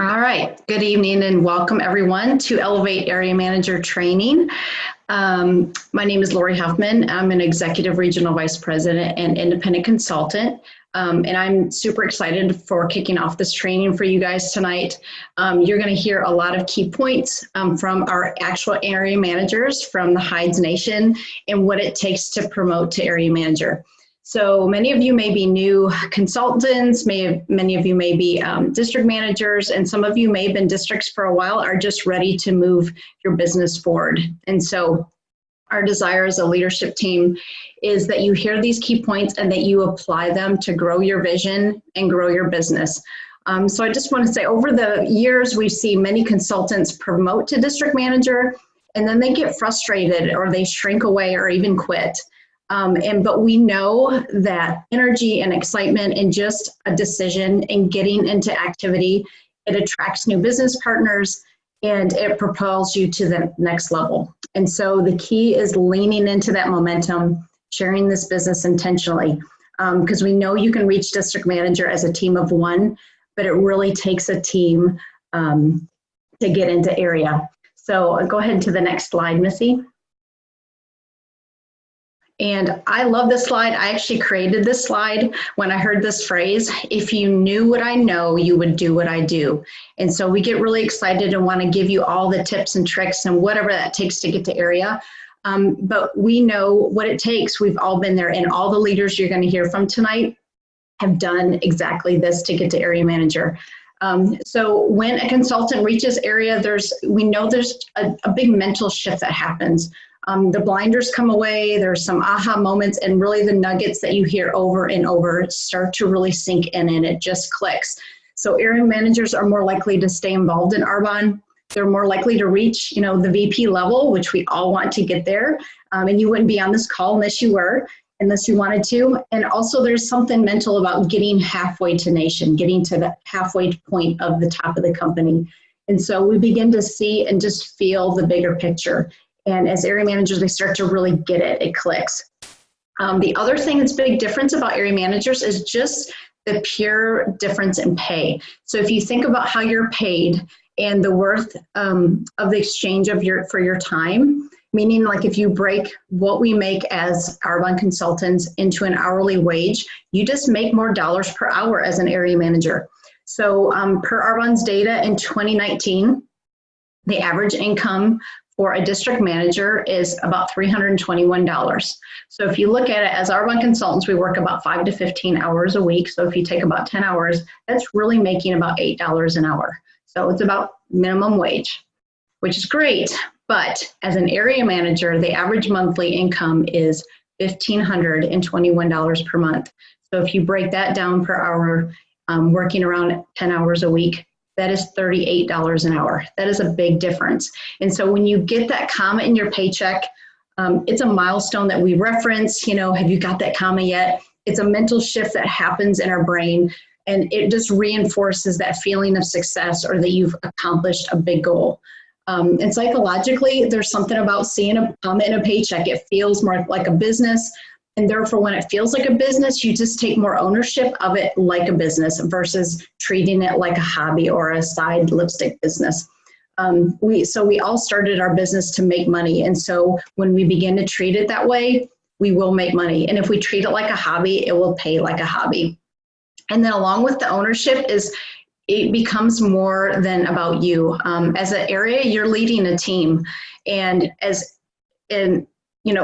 All right, good evening and welcome everyone to Elevate Area Manager Training. My name is Lori Huffman. I'm an Executive Regional Vice President and Independent Consultant. And I'm super excited for kicking off this training for you guys tonight. You're going to hear a lot of key points from our actual area managers from the Hides Nation and what it takes to promote to area manager. So many of you may be new consultants, many of you may be district managers, and some of you may have been districts for a while, are just ready to move your business forward. And so our desire as a leadership team is that you hear these key points and that you apply them to grow your vision and grow your business. So I just want to say, over the years, we've seen many consultants promote to district manager, and then they get frustrated or they shrink away or even quit. But we know that energy and excitement and just a decision and getting into activity, it attracts new business partners and it propels you to the next level. And so the key is leaning into that momentum, sharing this business intentionally, because we know you can reach district manager as a team of one, but it really takes a team to get into area. So go ahead to the next slide, Missy. And I love this slide. I actually created this slide when I heard this phrase, if you knew what I know, you would do what I do. And so we get really excited and want to give you all the tips and tricks and whatever that takes to get to area. But we know what it takes. We've all been there, and all the leaders you're going to hear from tonight have done exactly this to get to area manager. So when a consultant reaches area, we know there's a big mental shift that happens. The blinders come away, there's some aha moments, and really the nuggets that you hear over and over start to really sink in and it just clicks. So area managers are more likely to stay involved in Arbonne. They're more likely to reach, the VP level, which we all want to get there. And you wouldn't be on this call unless you wanted to. And also there's something mental about getting halfway to nation, getting to the halfway point of the top of the company. And so we begin to see and just feel the bigger picture. And as area managers, they start to really get it. It clicks. The other thing that's a big difference about area managers is just the pure difference in pay. So if you think about how you're paid and the worth of the exchange for your time, meaning like if you break what we make as Arbonne consultants into an hourly wage, you just make more dollars per hour as an area manager. So per Arbonne's data in 2019, the average income for a district manager is about $321. So if you look at it as Arbonne consultants, we work about 5 to 15 hours a week. So if you take about 10 hours, that's really making about $8 an hour. So it's about minimum wage, which is great. But as an area manager, the average monthly income is $1,521 per month. So if you break that down per hour, working around 10 hours a week, that is $38 an hour. That is a big difference. And so when you get that comma in your paycheck, it's a milestone that we reference, have you got that comma yet? It's a mental shift that happens in our brain, and it just reinforces that feeling of success or that you've accomplished a big goal. And psychologically, there's something about seeing a comma in a paycheck. It feels more like a business. And therefore, when it feels like a business, you just take more ownership of it like a business versus treating it like a hobby or a side lipstick business. We all started our business to make money. And so when we begin to treat it that way, we will make money. And if we treat it like a hobby, it will pay like a hobby. And then along with the ownership it becomes more than about you. As an area, you're leading a team. And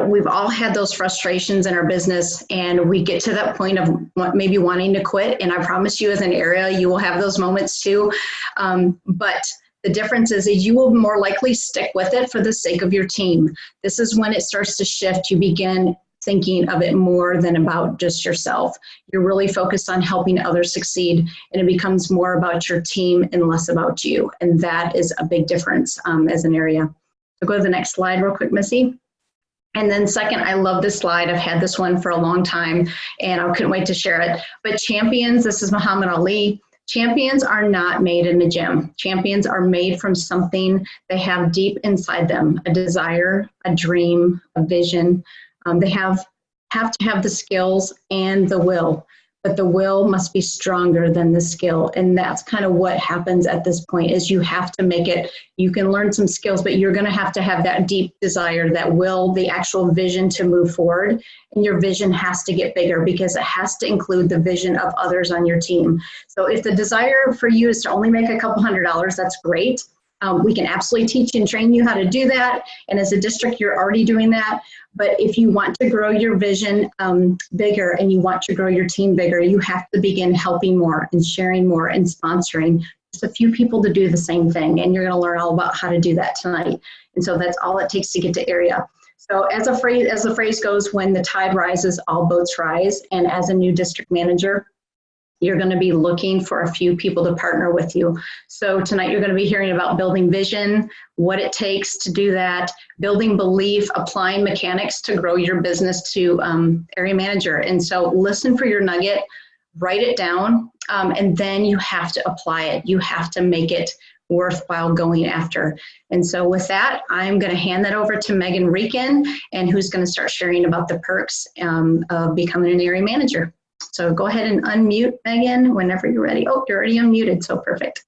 we've all had those frustrations in our business, and we get to that point of maybe wanting to quit. And I promise you, as an area, you will have those moments too. But the difference is you will more likely stick with it for the sake of your team. This is when it starts to shift. You begin thinking of it more than about just yourself. You're really focused on helping others succeed, and it becomes more about your team and less about you. And that is a big difference as an area. So go to the next slide real quick, Missy. And then second, I love this slide. I've had this one for a long time, and I couldn't wait to share it. But champions, this is Muhammad Ali. Champions are not made in the gym. Champions are made from something they have deep inside them, a desire, a dream, a vision. They have to have the skills and the will. but the will must be stronger than the skill. And that's kind of what happens at this point is you have to make it, you can learn some skills, but you're going to have that deep desire, that will, the actual vision to move forward. And your vision has to get bigger because it has to include the vision of others on your team. So if the desire for you is to only make a couple $100s, that's great. We can absolutely teach and train you how to do that. And as a district, you're already doing that. But if you want to grow your vision bigger and you want to grow your team bigger, you have to begin helping more and sharing more and sponsoring just a few people to do the same thing. And you're going to learn all about how to do that tonight. And so that's all it takes to get to area. So as the phrase goes, when the tide rises, all boats rise. And as a new district manager, you're going to be looking for a few people to partner with you. So tonight you're going to be hearing about building vision, what it takes to do that, building belief, applying mechanics to grow your business to area manager. And so listen for your nugget, write it down, and then you have to apply it. You have to make it worthwhile going after. And so with that, I'm going to hand that over to Megan Rieken, and who's going to start sharing about the perks of becoming an area manager. So go ahead and unmute, Megan, whenever you're ready. Oh, you're already unmuted, so perfect.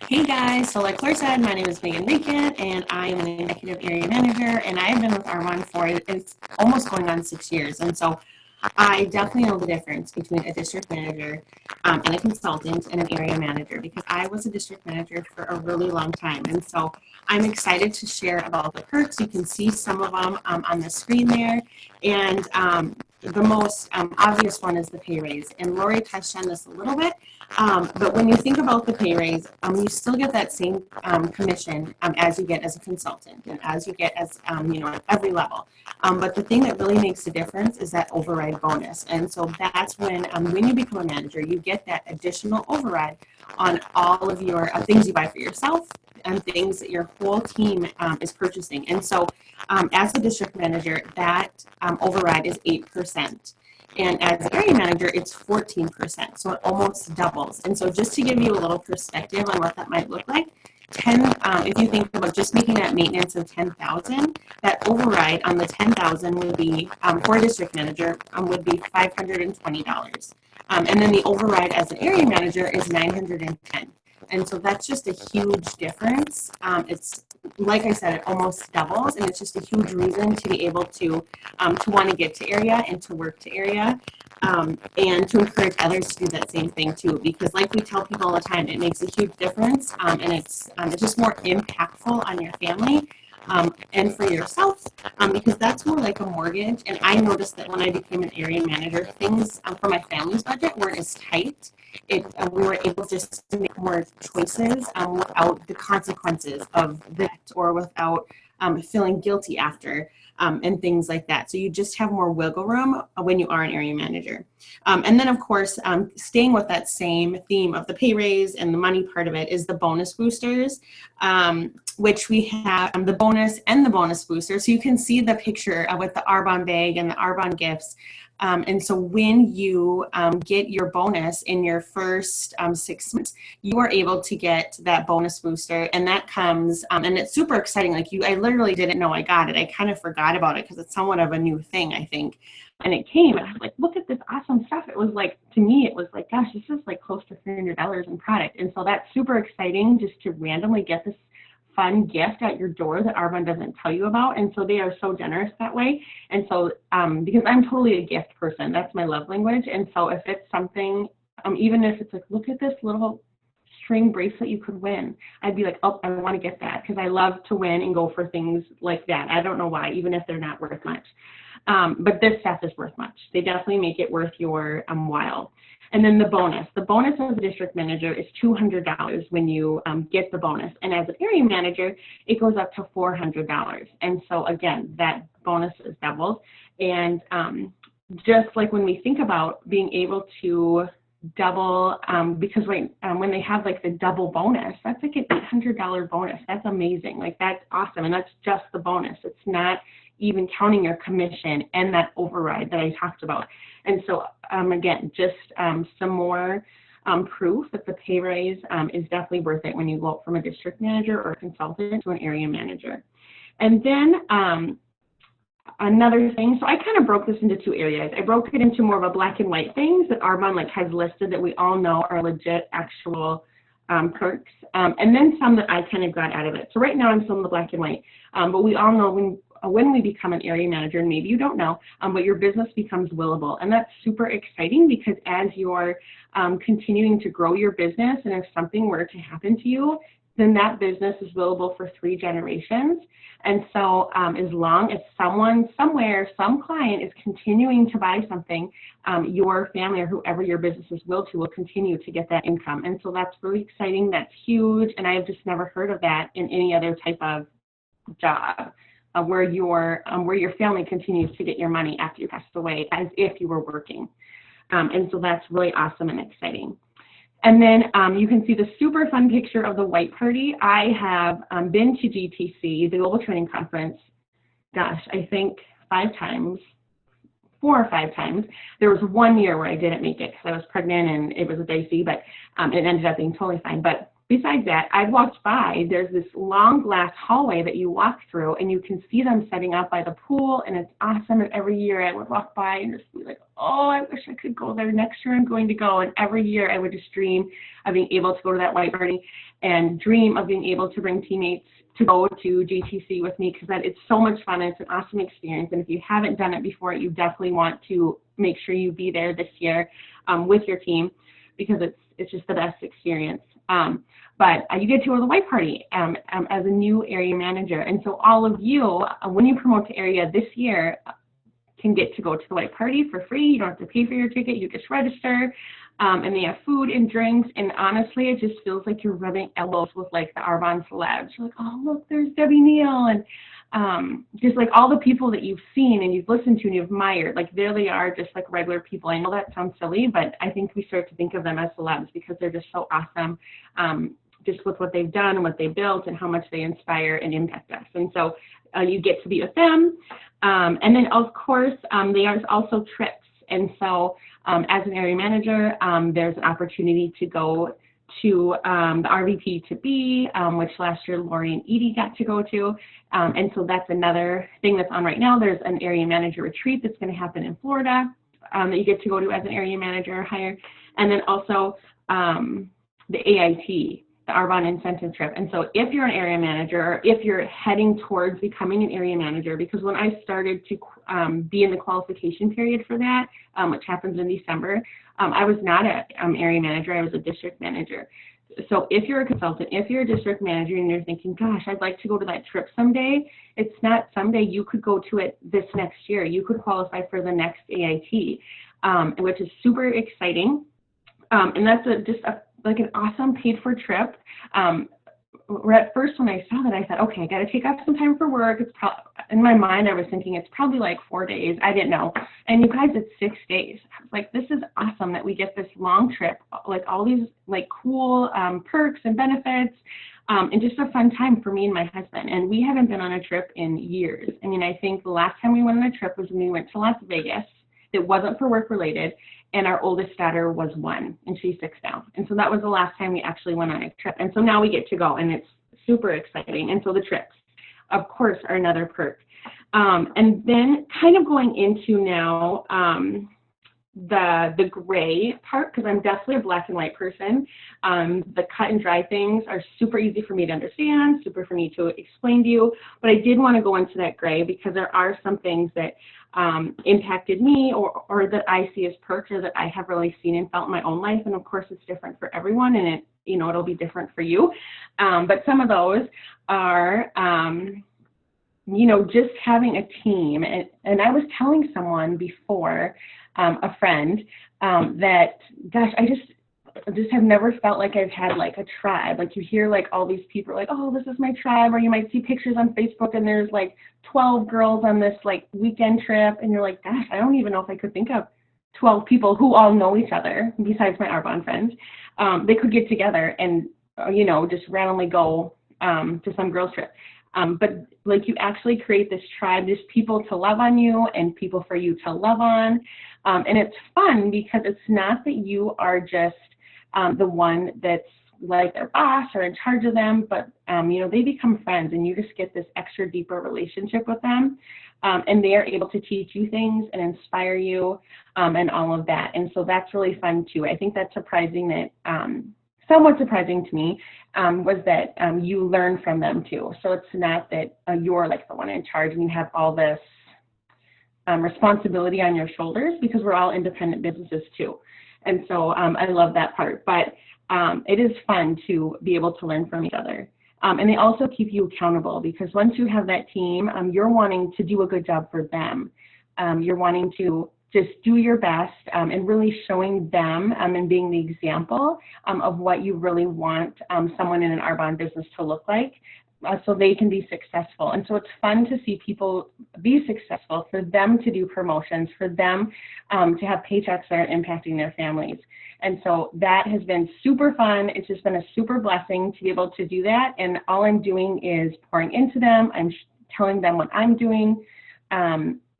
Hey guys, so like Claire said, my name is Megan Rieken, and I am an executive area manager, and I've been with Arbonne for, it's almost going on 6 years. And so I definitely know the difference between a district manager and a consultant and an area manager, because I was a district manager for a really long time. And so I'm excited to share about the perks. You can see some of them on the screen there. And the most obvious one is the pay raise. And Lori touched on this a little bit. But when you think about the pay raise, you still get that same commission as you get as a consultant and as you get as, at every level. But the thing that really makes the difference is that override bonus. And so that's when you become a manager, you get that additional override on all of your things you buy for yourself and things that your whole team is purchasing. And so as a district manager, that override is 8%. And as an area manager, it's 14%. So it almost doubles. And so just to give you a little perspective on what that might look like, if you think about just making that maintenance of 10,000, that override on the 10,000 would be, for a district manager, would be $520. And then the override as an area manager is 910. And so that's just a huge difference. It's, like I said, it almost doubles, and it's just a huge reason to be able to want to get to area and to work to area, and to encourage others to do that same thing too. Because like we tell people all the time, it makes a huge difference, and it's just more impactful on your family. And for yourself, because that's more like a mortgage. And I noticed that when I became an area manager, things for my family's budget weren't as tight. We were able just to make more choices without the consequences of that, or without feeling guilty after, and things like that. So you just have more wiggle room when you are an area manager. And then, of course, staying with that same theme of the pay raise and the money part of it is the bonus boosters, which we have the bonus and the bonus booster. So you can see the picture with the Arbonne bag and the Arbonne gifts. And so when you get your bonus in your first 6 months, you are able to get that bonus booster, and that comes, and it's super exciting. Like I literally didn't know I got it. I kind of forgot about it because it's somewhat of a new thing, I think. And it came, and I was like, look at this awesome stuff. It was like, to me, it was like, gosh, this is like close to $300 in product. And so that's super exciting just to randomly get this fun gift at your door that Arbonne doesn't tell you about. And so they are so generous that way. And so because I'm totally a gift person, that's my love language. And so if it's something, even if it's like, look at this little string bracelet you could win, I'd be like, oh, I want to get that, because I love to win and go for things like that. I don't know why, even if they're not worth much. But this stuff is worth much. They definitely make it worth your while. And then the bonus as a district manager is $200 when you get the bonus. And as an area manager, it goes up to $400. And so again, that bonus is doubled. And just like when we think about being able to double, because when they have like the double bonus, that's like an $800 bonus. That's amazing. Like that's awesome. And that's just the bonus. It's not even counting your commission and that override that I talked about. And so again, just some more proof that the pay raise is definitely worth it when you go up from a district manager or a consultant to an area manager. And then another thing, so I kind of broke this into two areas. I broke it into more of a black and white things that Arbonne like has listed that we all know are legit actual perks, and then some that I kind of got out of it. So right now I'm still in the black and white, but we all know when we become an area manager, and maybe you don't know, but your business becomes willable. And that's super exciting because as you're continuing to grow your business, and if something were to happen to you, then that business is willable for 3 generations. And so as long as someone somewhere, some client is continuing to buy something, your family or whoever your business is willed to will continue to get that income. And so that's really exciting. That's huge. And I have just never heard of that in any other type of job. Where your family continues to get your money after you passed away as if you were working. And so that's really awesome and exciting. And then you can see the super fun picture of the white party. I have been to GTC, the Global Training Conference, gosh, I think 4 or 5 times. There was one year where I didn't make it because I was pregnant and it was dicey, but it ended up being totally fine. But besides that, I've walked by, there's this long glass hallway that you walk through and you can see them setting up by the pool, and it's awesome. And every year I would walk by and just be like, oh, I wish I could go there. Next year I'm going to go. And every year I would just dream of being able to go to that white party and dream of being able to bring teammates to go to GTC with me, because it's so much fun. It's an awesome experience. And if you haven't done it before, you definitely want to make sure you be there this year with your team, because it's just the best experience. But you get to go to the white party as a new area manager. And so all of you, when you promote to area this year, can get to go to the white party for free. You don't have to pay for your ticket. You just register. And they have food and drinks. And honestly, it just feels like you're rubbing elbows with like the Arbonne celebs. You're like, oh, look, there's Debbie Neal. And just like all the people that you've seen and you've listened to and you've admired, like there they are, just like regular people. I know that sounds silly, but I think we start to think of them as celebs because they're just so awesome, just with what they've done and what they built and how much they inspire and impact us. And so you get to be with them. And then of course, there's also trips. And so as an area manager, there's an opportunity to go to the RVP to be, which last year Lori and Edie got to go to. And so that's another thing that's on right now. There's an area manager retreat that's going to happen in Florida that you get to go to as an area manager or higher. And then also the AIT, the Arbonne Incentive Trip. And so if you're an area manager, or if you're heading towards becoming an area manager, because when I started to be in the qualification period for that, which happens in December, I was not an area manager, I was a district manager. So if you're a consultant, if you're a district manager and you're thinking, gosh, I'd like to go to that trip someday, it's not someday, you could go to it this next year. You could qualify for the next AIT, which is super exciting. And that's like an awesome paid for trip. At first when I saw that, I thought, okay, I got to take off some time for work. It's in my mind, I was thinking it's probably like 4 days. I didn't know. And you guys, it's 6 days. I was like, this is awesome that we get this long trip, like all these like cool perks and benefits, and just a fun time for me and my husband. And we haven't been on a trip in years. I mean, I think the last time we went on a trip was when we went to Las Vegas. It wasn't for work related. And our oldest daughter was 1 and she's 6 now. And so that was the last time we actually went on a trip. And so now we get to go and it's super exciting. And so the trips, of course, are another perk. And then kind of going into now the gray part, because I'm definitely a black and white person. The cut and dry things are super easy for me to understand, super for me to explain to you. But I did want to go into that gray because there are some things that impacted me or that I see as perks or that I have really seen and felt in my own life. And of course, it's different for everyone and it'll be different for you. But some of those are, just having a team. And I was telling someone before, a friend, that, gosh, I just have never felt like I've had like a tribe. Like you hear like all these people like, oh, this is my tribe, or you might see pictures on Facebook and there's like 12 girls on this like weekend trip, and you're like, gosh, I don't even know if I could think of 12 people who all know each other besides my Arbonne friends. They could get together and just randomly go to some girls trip. But like you actually create this tribe, just people to love on you and people for you to love on. And it's fun because it's not that you are just the one that's like their boss or in charge of them, but they become friends and you just get this extra deeper relationship with them. and they are able to teach you things and inspire you, and all of that. And so that's really fun too. I think that's surprising that, somewhat surprising to me, was that you learn from them too. So it's not that you're like the one in charge and you have all this responsibility on your shoulders, because we're all independent businesses too. And so I love that part. But it is fun to be able to learn from each other. And they also keep you accountable, because once you have that team, you're wanting to do a good job for them. You're wanting to just do your best, and really showing them and being the example of what you really want someone in an Arbonne business to look like, so they can be successful. And so it's fun to see people be successful, for them to do promotions, for them to have paychecks that are impacting their families. And so that has been super fun. It's just been a super blessing to be able to do that. And all I'm doing is pouring into them. I'm telling them what I'm doing.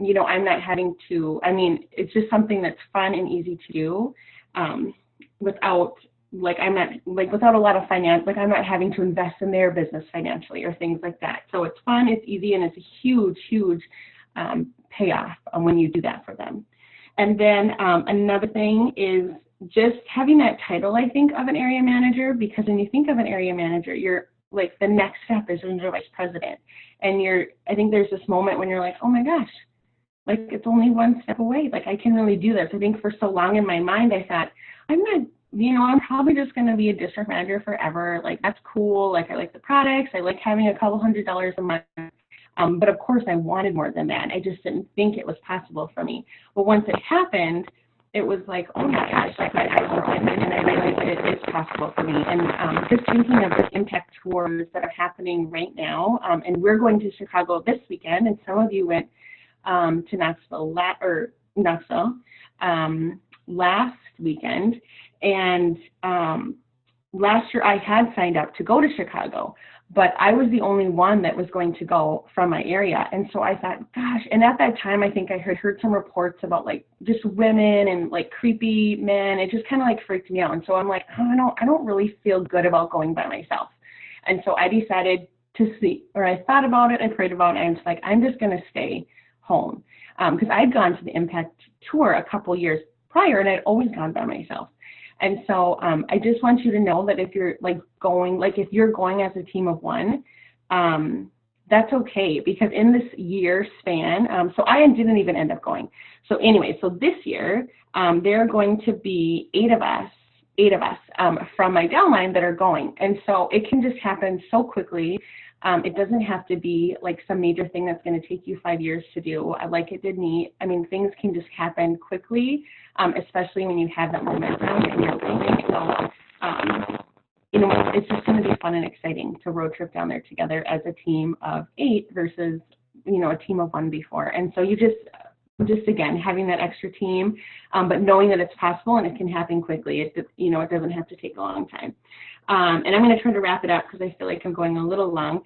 You know, I'm not having to, I mean, it's just something that's fun and easy to do, without, like, I'm not, like, without a lot of finance, like, I'm not having to invest in their business financially or things like that. So it's fun, it's easy, and it's a huge, huge payoff when you do that for them. And then another thing is just having that title, I think, of an area manager, because when you think of an area manager, you're like, the next step is when you're vice president. And I think there's this moment when you're like, oh my gosh, like, it's only one step away. Like, I can really do this. I think for so long in my mind, I thought, I'm not, you know, I'm probably just going to be a district manager forever. Like, that's cool. Like, I like the products. I like having a couple $100s a month. But of course, I wanted more than that. I just didn't think it was possible for me. But once it happened, it was like, oh my gosh, like, my eyes were open, and I realized that it is possible for me. And just thinking of the impact tours that are happening right now, and we're going to Chicago this weekend, and some of you went to Knoxville last weekend. And last year I had signed up to go to Chicago, but I was the only one that was going to go from my area. And so I thought, gosh, and at that time, I think I had heard some reports about, like, just women and, like, creepy men. It just kind of, like, freaked me out. And so I'm like, oh, I don't really feel good about going by myself. And so I decided to see, or I thought about it, I prayed about it, and I was like, I'm just going to stay home. Because I'd gone to the Impact Tour a couple years prior, and I'd always gone by myself. And so I just want you to know that if you're if you're going as a team of one, that's okay, because in this year span, so I didn't even end up going. So anyway, so this year, there are going to be eight of us from my downline that are going. And so it can just happen so quickly. It doesn't have to be like some major thing that's going to take you 5 years to do, like it did me. I mean, things can just happen quickly, especially when you have that momentum and you're leaving. So, you know, it's just going to be fun and exciting to road trip down there together as a team of 8 versus, you know, a team of 1 before. And so you just again, having that extra team, but knowing that it's possible and it can happen quickly. It doesn't have to take a long time. And I'm going to try to wrap it up because I feel like I'm going a little long.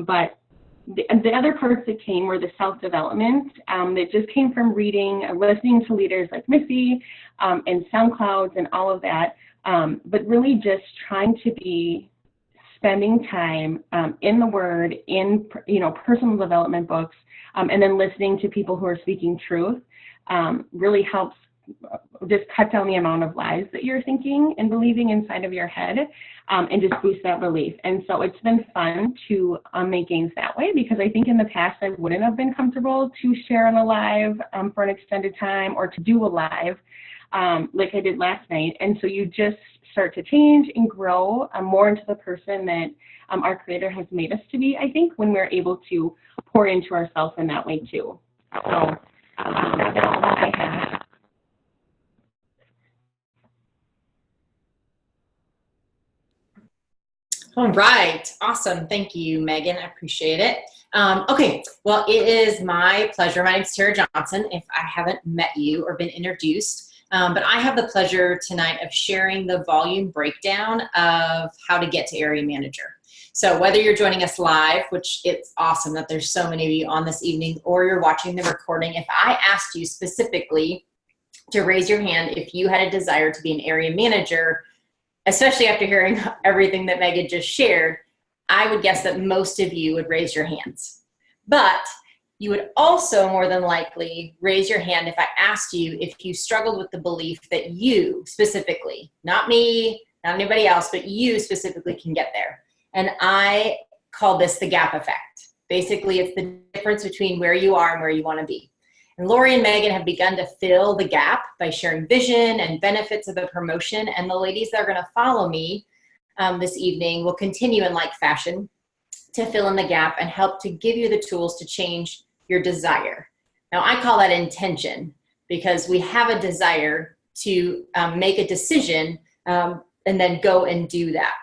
But the other parts that came were the self-development that just came from reading, listening to leaders like Missy and SoundClouds and all of that. But really just trying to be spending time in the Word, in personal development books, and then listening to people who are speaking truth really helps just cut down the amount of lies that you're thinking and believing inside of your head, and just boost that belief. And so it's been fun to make gains that way, because I think in the past I wouldn't have been comfortable to share on a live for an extended time, or to do a live like I did last night. And so you just start to change and grow more into the person that our Creator has made us to be, I think, when we're able to pour into ourselves in that way too. So that's all I have. All right. Awesome. Thank you, Megan. I appreciate it. Okay. Well, it is my pleasure. My name is Tara Johnson, if I haven't met you or been introduced. But I have the pleasure tonight of sharing the volume breakdown of how to get to area manager. So whether you're joining us live, which it's awesome that there's so many of you on this evening, or you're watching the recording, if I asked you specifically to raise your hand if you had a desire to be an area manager, especially after hearing everything that Megan just shared, I would guess that most of you would raise your hands. But You would also more than likely raise your hand if I asked you if you struggled with the belief that you specifically, not me, not anybody else, but you specifically can get there. And I call this the gap effect. Basically, it's the difference between where you are and where you want to be. And Lori and Megan have begun to fill the gap by sharing vision and benefits of the promotion. And the ladies that are going to follow me this evening will continue in like fashion to fill in the gap and help to give you the tools to change your desire. Now, I call that intention because we have a desire to make a decision and then go and do that.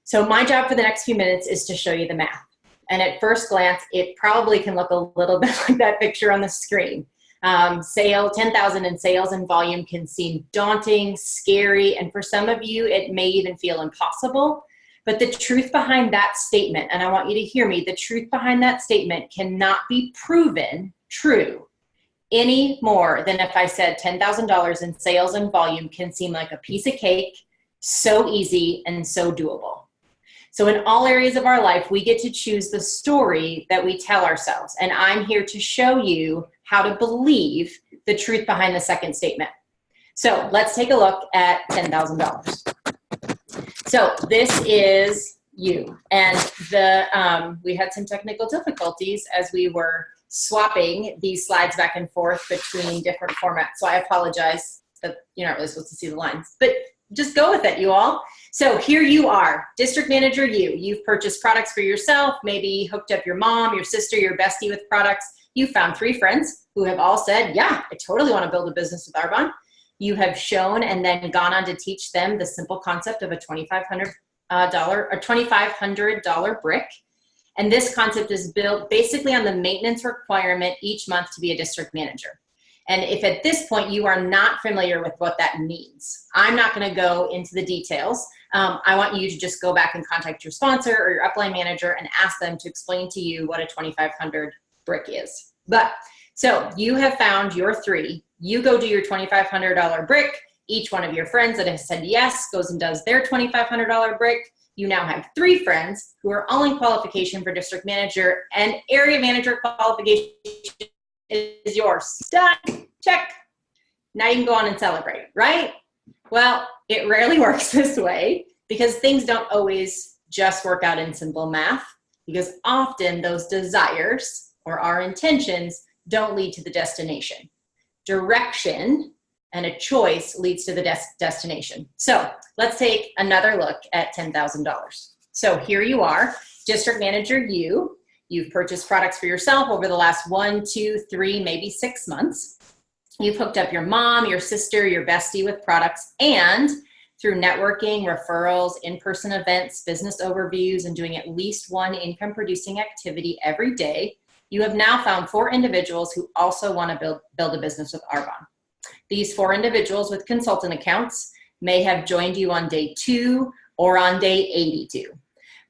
So my job for the next few minutes is to show you the math. And at first glance, it probably can look a little bit like that picture on the screen. 10,000 in sales and volume can seem daunting, scary, and for some of you, it may even feel impossible. But the truth behind that statement, and I want you to hear me, the truth behind that statement cannot be proven true any more than if I said $10,000 in sales and volume can seem like a piece of cake, so easy and so doable. So in all areas of our life, we get to choose the story that we tell ourselves. And I'm here to show you how to believe the truth behind the second statement. So let's take a look at $10,000. So this is you. And we had some technical difficulties as we were swapping these slides back and forth between different formats. So I apologize that you're not really supposed to see the lines, but just go with it, you all. So here you are, district manager you. You've purchased products for yourself, maybe hooked up your mom, your sister, your bestie with products. You found 3 friends who have all said, yeah, I totally want to build a business with Arbonne. You have shown and then gone on to teach them the simple concept of a $2,500 brick. And this concept is built basically on the maintenance requirement each month to be a district manager. And if at this point you are not familiar with what that means, I'm not going to go into the details. I want you to just go back and contact your sponsor or your upline manager and ask them to explain to you what a 2,500 brick is. But so you have found your 3. You go do your $2,500 brick. Each one of your friends that has said yes goes and does their $2,500 brick. You now have 3 friends who are all in qualification for district manager, and area manager qualification is yours. Done. Check. Now you can go on and celebrate, right? Well, it rarely works this way because things don't always just work out in simple math, because often those desires or our intentions don't lead to the destination. Direction and a choice leads to the destination. So let's take another look at $10,000. So here you are, district manager you. You've purchased products for yourself over the last 1, 2, 3, maybe 6 months. You've hooked up your mom, your sister, your bestie with products, and through networking, referrals, in-person events, business overviews, and doing at least one income-producing activity every day, you have now found 4 individuals who also want to build a business with Arbonne. These 4 individuals with consultant accounts may have joined you on day 2 or on day 82.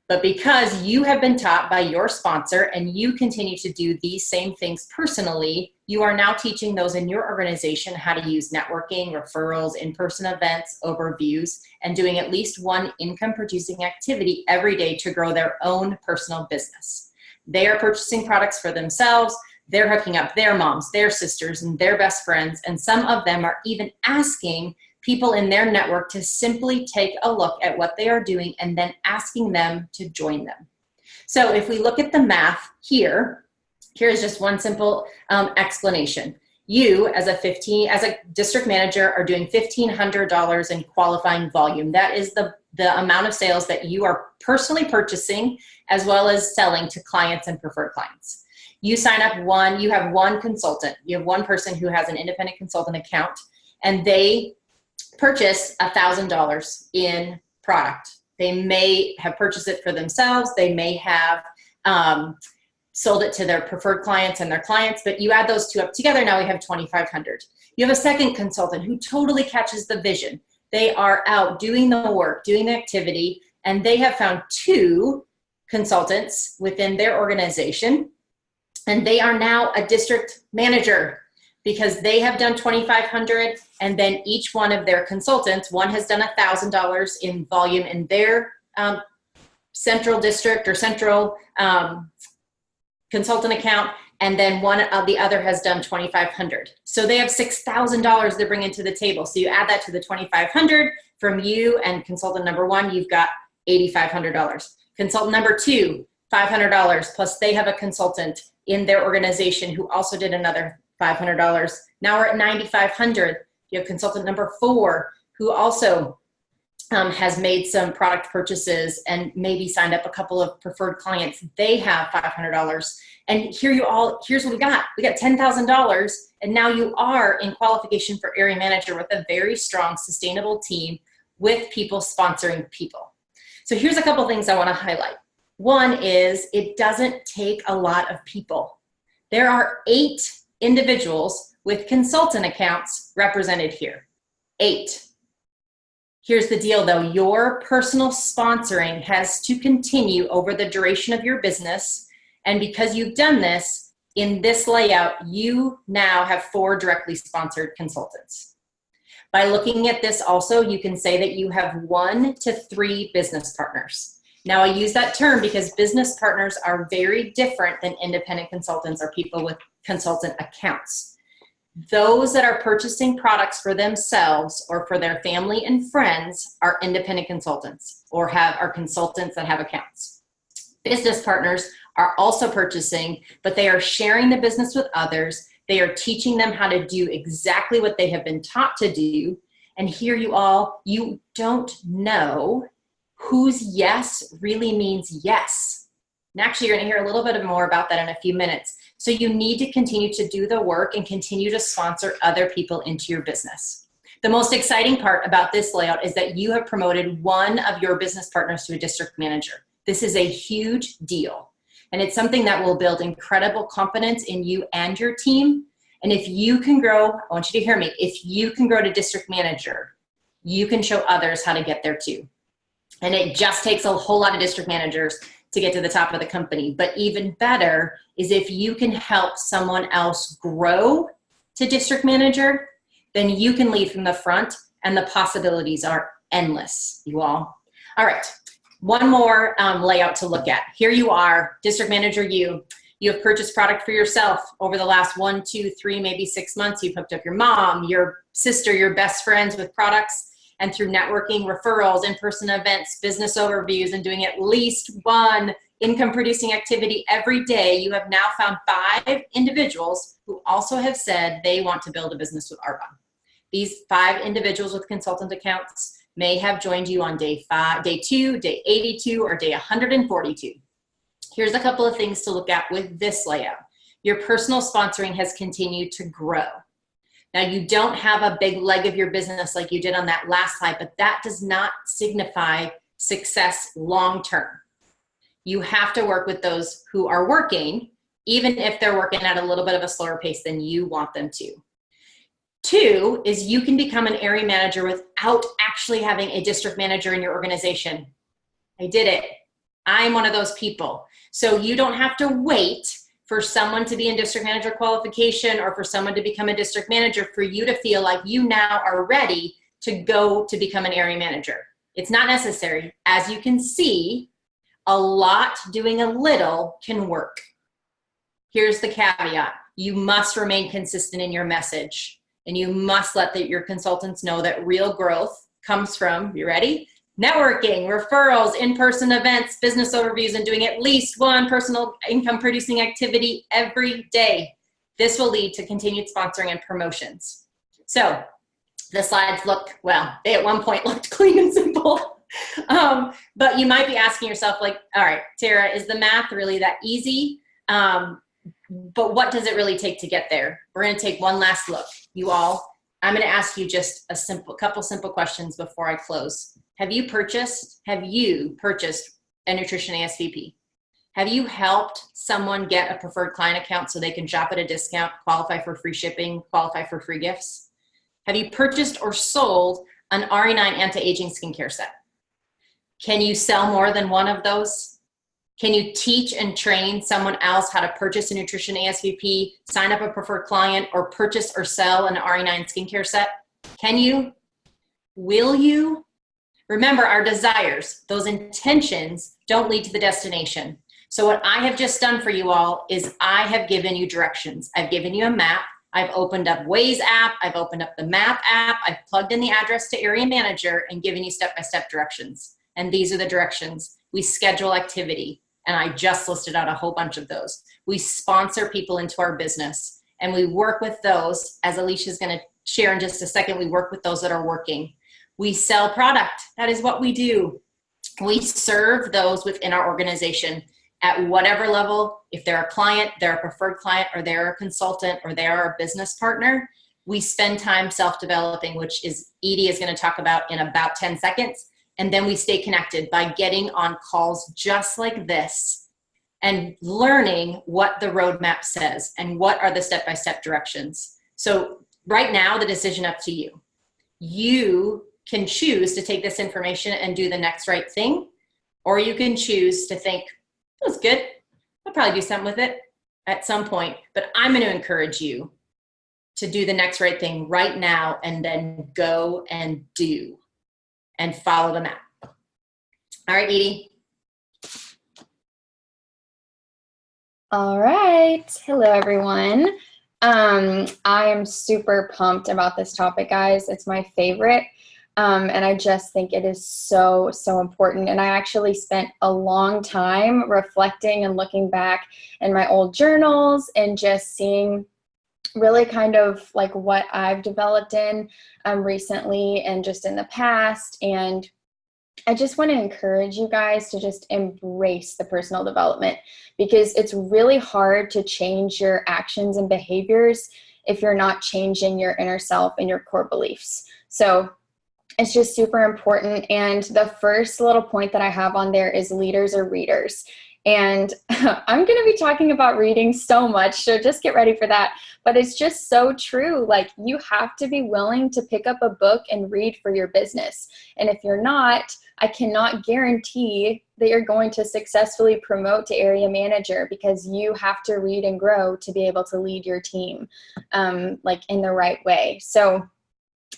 But because you have been taught by your sponsor and you continue to do these same things personally, you are now teaching those in your organization how to use networking, referrals, in-person events, overviews, and doing at least one income-producing activity every day to grow their own personal business. They are purchasing products for themselves. They're hooking up their moms, their sisters, and their best friends, and some of them are even asking people in their network to simply take a look at what they are doing and then asking them to join them. So if we look at the math here, here's just one simple explanation. You, as a district manager, are doing $1,500 in qualifying volume. That is the amount of sales that you are personally purchasing as well as selling to clients and preferred clients. You sign up you have one consultant. You have one person who has an independent consultant account, and they purchase $1,000 in product. They may have purchased it for themselves. They may have sold it to their preferred clients and their clients, but you add those 2 up together, now we have $2,500. You have a second consultant who totally catches the vision. They are out doing the work, doing the activity, and they have found 2 consultants within their organization, and they are now a district manager because they have done $2,500, and then each one of their consultants, one has done $1,000 in volume in their central district or central consultant account, and then one of the other has done 2,500. So they have $6,000 they're bringing to the table. So you add that to the 2,500 from you and consultant number one, you've got $8,500. Consultant number two, $500, plus they have a consultant in their organization who also did another $500. Now we're at $9,500. You have consultant number four, who also has made some product purchases and maybe signed up a couple of preferred clients. They have $500. And here's what we got. We got $10,000. And now you are in qualification for area manager with a very strong, sustainable team with people sponsoring people. So here's a couple things I want to highlight. One is it doesn't take a lot of people. There are 8 individuals with consultant accounts represented here. 8. Here's the deal though, your personal sponsoring has to continue over the duration of your business. And because you've done this, in this layout, you now have 4 directly sponsored consultants. By looking at this also, you can say that you have 1 to 3 business partners. Now I use that term because business partners are very different than independent consultants or people with consultant accounts. Those that are purchasing products for themselves or for their family and friends are independent consultants or are consultants that have accounts. Business partners are also purchasing, but they are sharing the business with others. They are teaching them how to do exactly what they have been taught to do. And here you don't know whose yes really means yes. And actually, you're going to hear a little bit more about that in a few minutes. So you need to continue to do the work and continue to sponsor other people into your business. The most exciting part about this layout is that you have promoted one of your business partners to a district manager. This is a huge deal. And it's something that will build incredible confidence in you and your team. And if you can grow, I want you to hear me, if you can grow to district manager, you can show others how to get there too. And it just takes a whole lot of district managers to get to the top of the company. But even better is if you can help someone else grow to district manager, then you can lead from the front and the possibilities are endless, you all. All right, one more layout to look at. Here you are, district manager you have purchased product for yourself over the last 1, 2, 3, maybe 6 months. You've hooked up your mom, your sister, your best friends with products. And through networking, referrals, in-person events, business overviews, and doing at least one income-producing activity every day, you have now found 5 individuals who also have said they want to build a business with Arbonne. These 5 individuals with consultant accounts may have joined you on day 2, day 82, or day 142. Here's a couple of things to look at with this layout. Your personal sponsoring has continued to grow. Now, you don't have a big leg of your business like you did on that last slide, but that does not signify success long-term. You have to work with those who are working, even if they're working at a little bit of a slower pace than you want them to. 2 is you can become an area manager without actually having a district manager in your organization. I did it. I'm one of those people. So you don't have to wait for someone to be in district manager qualification or for someone to become a district manager for you to feel like you now are ready to go to become an area manager. It's not necessary. As you can see, a lot doing a little can work. Here's the caveat. You must remain consistent in your message, and you must let your consultants know that real growth comes from, you ready? Networking, referrals, in-person events, business overviews, and doing at least one personal income-producing activity every day. This will lead to continued sponsoring and promotions. So the slides look, well, they at one point looked clean and simple. But you might be asking yourself, like, all right, Tara, is the math really that easy? But what does it really take to get there? We're going to take one last look. You all, I'm going to ask you just a couple simple questions before I close. Have you purchased a nutrition ASVP? Have you helped someone get a preferred client account so they can shop at a discount, qualify for free shipping, qualify for free gifts? Have you purchased or sold an RE9 anti-aging skincare set? Can you sell more than one of those? Can you teach and train someone else how to purchase a nutrition ASVP, sign up a preferred client, or purchase or sell an RE9 skincare set? Can you? Will you? Remember, our desires, those intentions, don't lead to the destination. So what I have just done for you all is I have given you directions. I've given you a map. I've opened up Waze app. I've opened up the map app. I've plugged in the address to Area Manager and given you step-by-step directions. And these are the directions. We schedule activity. And I just listed out a whole bunch of those. We sponsor people into our business. And we work with those, as Alicia is going to share in just a second, we work with those that are working. We sell product. That is what we do. We serve those within our organization at whatever level. If they're a client, they're a preferred client, or they're a consultant, or they are a business partner, we spend time self-developing, which is Edie is going to talk about in about 10 seconds. And then we stay connected by getting on calls just like this and learning what the roadmap says and what are the step-by-step directions. So right now, the decision up to you. You can choose to take this information and do the next right thing, or you can choose to think, that was good. I'll probably do something with it at some point, but I'm going to encourage you to do the next right thing right now and then go and do and follow the map. All right, Edie. All right. Hello, everyone. I am super pumped about this topic, guys. It's my favorite. And I just think it is so, so important. And I actually spent a long time reflecting and looking back in my old journals and just seeing really kind of like what I've developed in recently and just in the past. And I just want to encourage you guys to just embrace the personal development, because it's really hard to change your actions and behaviors if you're not changing your inner self and your core beliefs. So it's just super important. And the first little point that I have on there is leaders or readers. And I'm going to be talking about reading so much, so just get ready for that. But it's just so true. Like, you have to be willing to pick up a book and read for your business. And if you're not, I cannot guarantee that you're going to successfully promote to area manager, because you have to read and grow to be able to lead your team like in the right way. So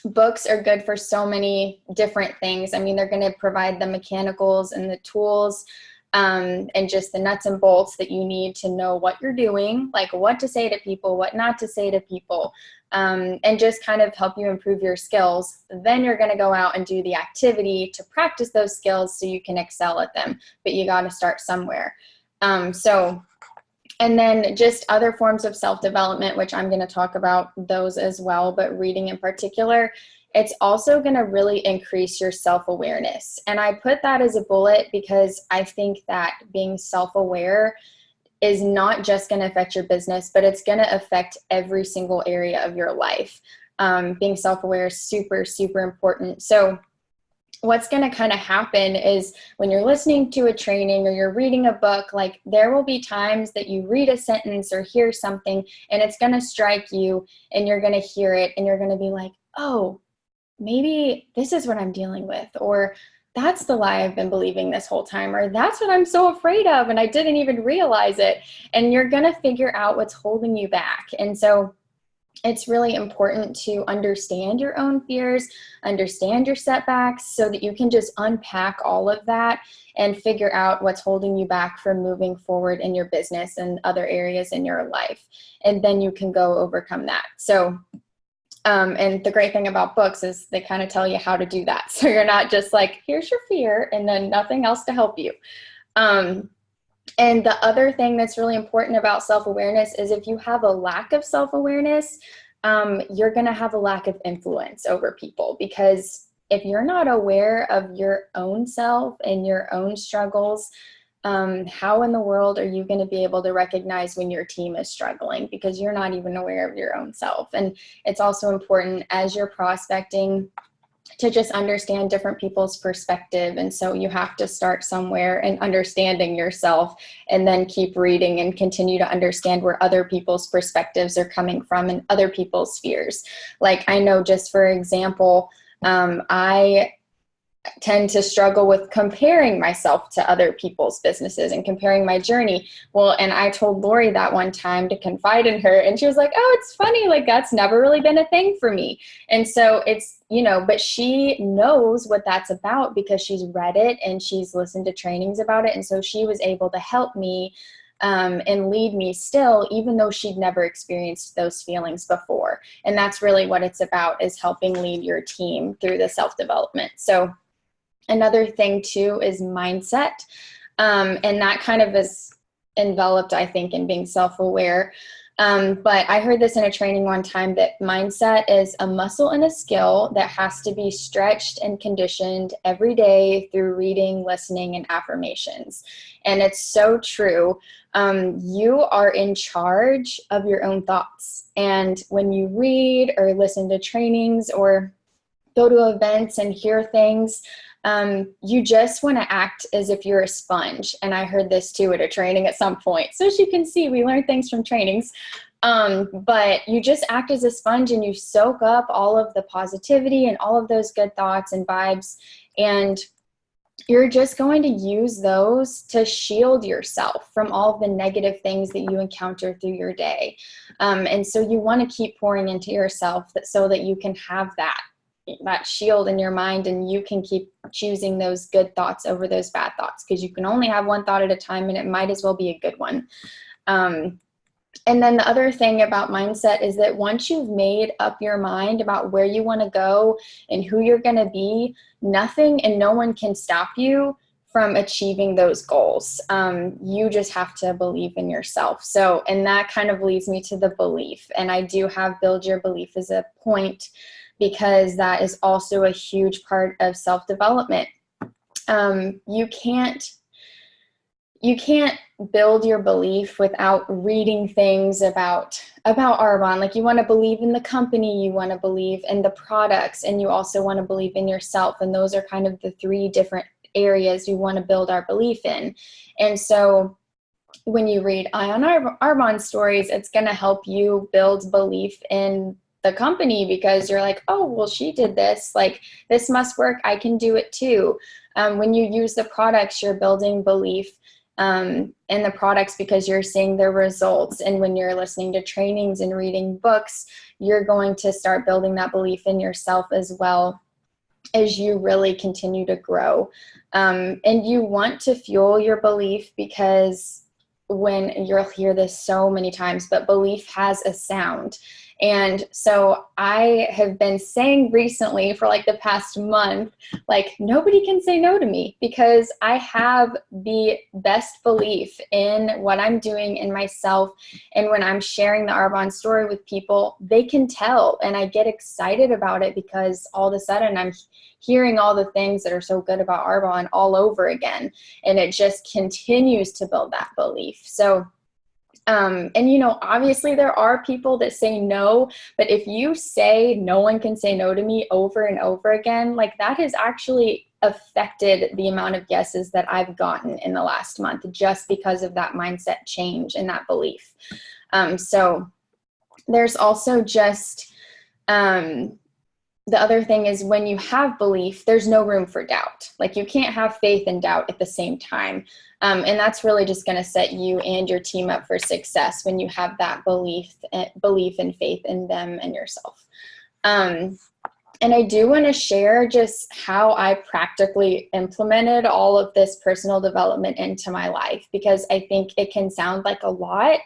books are good for so many different things. I mean, they're going to provide the mechanicals and the tools and just the nuts and bolts that you need to know what you're doing, like what to say to people, what not to say to people, and just kind of help you improve your skills. Then you're going to go out and do the activity to practice those skills so you can excel at them. But you got to start somewhere. And then just other forms of self-development, which I'm going to talk about those as well, but reading in particular, it's also going to really increase your self-awareness. And I put that as a bullet because I think that being self-aware is not just going to affect your business, but it's going to affect every single area of your life. Being self-aware is super, super important. So what's going to kind of happen is when you're listening to a training or you're reading a book, like there will be times that you read a sentence or hear something and it's going to strike you and you're going to hear it and you're going to be like, oh, maybe this is what I'm dealing with, or that's the lie I've been believing this whole time, or that's what I'm so afraid of and I didn't even realize it. And you're going to figure out what's holding you back. And so it's really important to understand your own fears, understand your setbacks, so that you can just unpack all of that and figure out what's holding you back from moving forward in your business and other areas in your life. And then you can go overcome that. So and the great thing about books is they kind of tell you how to do that. So you're not just like, here's your fear and then nothing else to help you. And the other thing that's really important about self-awareness is if you have a lack of self-awareness, you're going to have a lack of influence over people, because if you're not aware of your own self and your own struggles, how in the world are you going to be able to recognize when your team is struggling, because you're not even aware of your own self? And it's also important as you're prospecting to just understand different people's perspective. And so you have to start somewhere in understanding yourself and then keep reading and continue to understand where other people's perspectives are coming from and other people's fears. Like, I know, just for example, I tend to struggle with comparing myself to other people's businesses and comparing my journey. Well, and I told Lori that one time to confide in her, and she was like, oh, it's funny. Like, that's never really been a thing for me. And so it's, but she knows what that's about because she's read it and she's listened to trainings about it. And so she was able to help me and lead me still, even though she'd never experienced those feelings before. And that's really what it's about, is helping lead your team through the self-development. So another thing too is mindset. And that kind of is enveloped, I think, in being self-aware. But I heard this in a training one time, that mindset is a muscle and a skill that has to be stretched and conditioned every day through reading, listening, and affirmations. And it's so true. You are in charge of your own thoughts. And when you read or listen to trainings or go to events and hear things, you just want to act as if you're a sponge. And I heard this too at a training at some point. So as you can see, we learn things from trainings. But you just act as a sponge and you soak up all of the positivity and all of those good thoughts and vibes. And you're just going to use those to shield yourself from all the negative things that you encounter through your day. And so you want to keep pouring into yourself so that you can have that shield in your mind, and you can keep choosing those good thoughts over those bad thoughts, because you can only have one thought at a time, and it might as well be a good one. And then the other thing about mindset is that once you've made up your mind about where you want to go and who you're going to be, nothing and no one can stop you from achieving those goals. You just have to believe in yourself. So, and that kind of leads me to the belief. And I do have build your belief as a point, because that is also a huge part of self-development. You can't build your belief without reading things about Arbonne. Like, you want to believe in the company, you want to believe in the products, and you also want to believe in yourself. And those are kind of the three different areas we want to build our belief in. And so when you read Ion Arbonne stories, it's going to help you build belief in the company, because you're like, oh, well, she did this, like, this must work, I can do it too. When you use the products, you're building belief in the products because you're seeing their results. And when you're listening to trainings and reading books, you're going to start building that belief in yourself as well, as you really continue to grow. And you want to fuel your belief, because when you'll hear this so many times, but belief has a sound. And so I have been saying recently for like the past month, like, nobody can say no to me, because I have the best belief in what I'm doing in myself. And when I'm sharing the Arbonne story with people, they can tell, and I get excited about it, because all of a sudden I'm hearing all the things that are so good about Arbonne all over again. And it just continues to build that belief. So and obviously there are people that say no, but if you say no one can say no to me over and over again, like, that has actually affected the amount of yeses that I've gotten in the last month, just because of that mindset change and that belief. So there's also just, the other thing is, when you have belief, there's no room for doubt. Like, you can't have faith and doubt at the same time. And that's really just going to set you and your team up for success, when you have that belief and faith in them and yourself. And I do want to share just how I practically implemented all of this personal development into my life, because I think it can sound like a lot.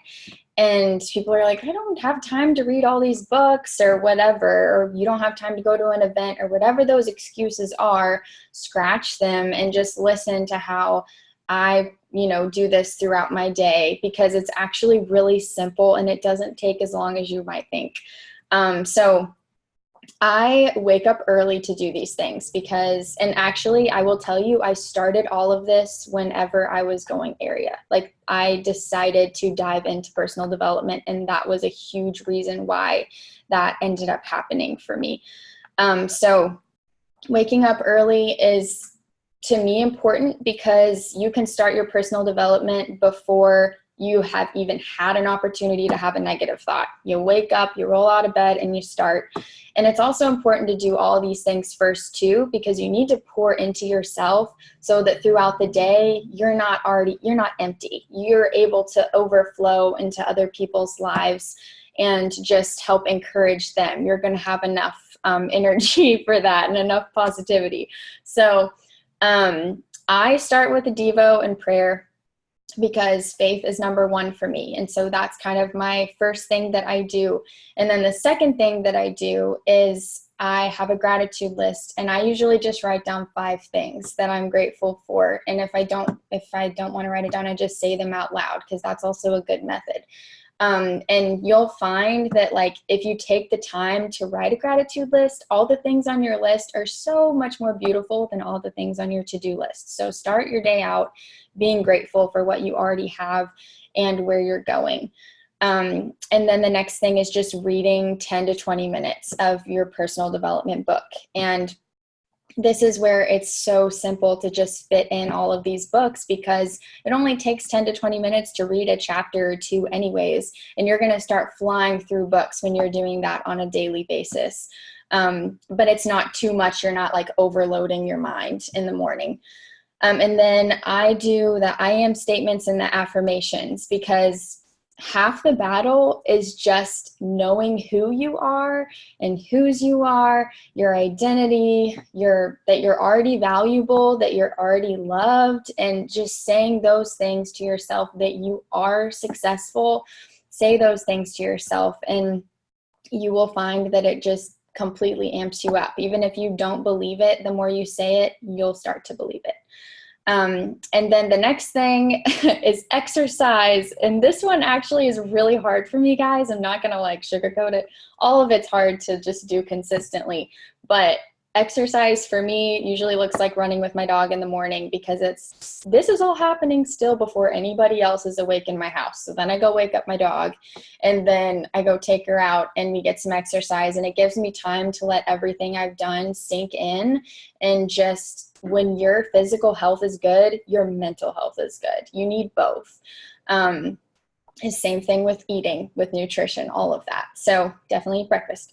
And people are like, I don't have time to read all these books or whatever, or you don't have time to go to an event, or whatever those excuses are. Scratch them and just listen to how I, do this throughout my day, because it's actually really simple and it doesn't take as long as you might think. So I wake up early to do these things, and actually I will tell you, I started all of this whenever I was going area. Like, I decided to dive into personal development, and that was a huge reason why that ended up happening for me. So waking up early is, to me, important, because you can start your personal development before you have even had an opportunity to have a negative thought. You wake up, you roll out of bed, and you start. And it's also important to do all these things first too, because you need to pour into yourself so that throughout the day, you're not empty. You're able to overflow into other people's lives and just help encourage them. You're going to have enough energy for that and enough positivity. So I start with a Devo and prayer, because faith is number one for me. And so that's kind of my first thing that I do. And then the second thing that I do is I have a gratitude list, and I usually just write down 5 things that I'm grateful for. And if I don't want to write it down, I just say them out loud, because that's also a good method. And you'll find that, like, if you take the time to write a gratitude list, all the things on your list are so much more beautiful than all the things on your to-do list. So start your day out being grateful for what you already have and where you're going. And then the next thing is just reading 10 to 20 minutes of your personal development book. And this is where it's so simple to just fit in all of these books, because it only takes 10 to 20 minutes to read a chapter or 2 anyways. And you're going to start flying through books when you're doing that on a daily basis. But it's not too much. You're not like overloading your mind in the morning. And then I do the I am statements and the affirmations, because half the battle is just knowing who you are and whose you are, your identity, that you're already valuable, that you're already loved, and just saying those things to yourself, that you are successful. Say those things to yourself, and you will find that it just completely amps you up. Even if you don't believe it, the more you say it, you'll start to believe it. And then the next thing is exercise. And this one actually is really hard for me, guys. I'm not going to like sugarcoat it. All of it's hard to just do consistently. But exercise for me usually looks like running with my dog in the morning, because this is all happening still before anybody else is awake in my house. So then I go wake up my dog, and then I go take her out and we get some exercise, and it gives me time to let everything I've done sink in. And just when your physical health is good, your mental health is good. You need both. The same thing with eating, with nutrition, all of that. So definitely eat breakfast.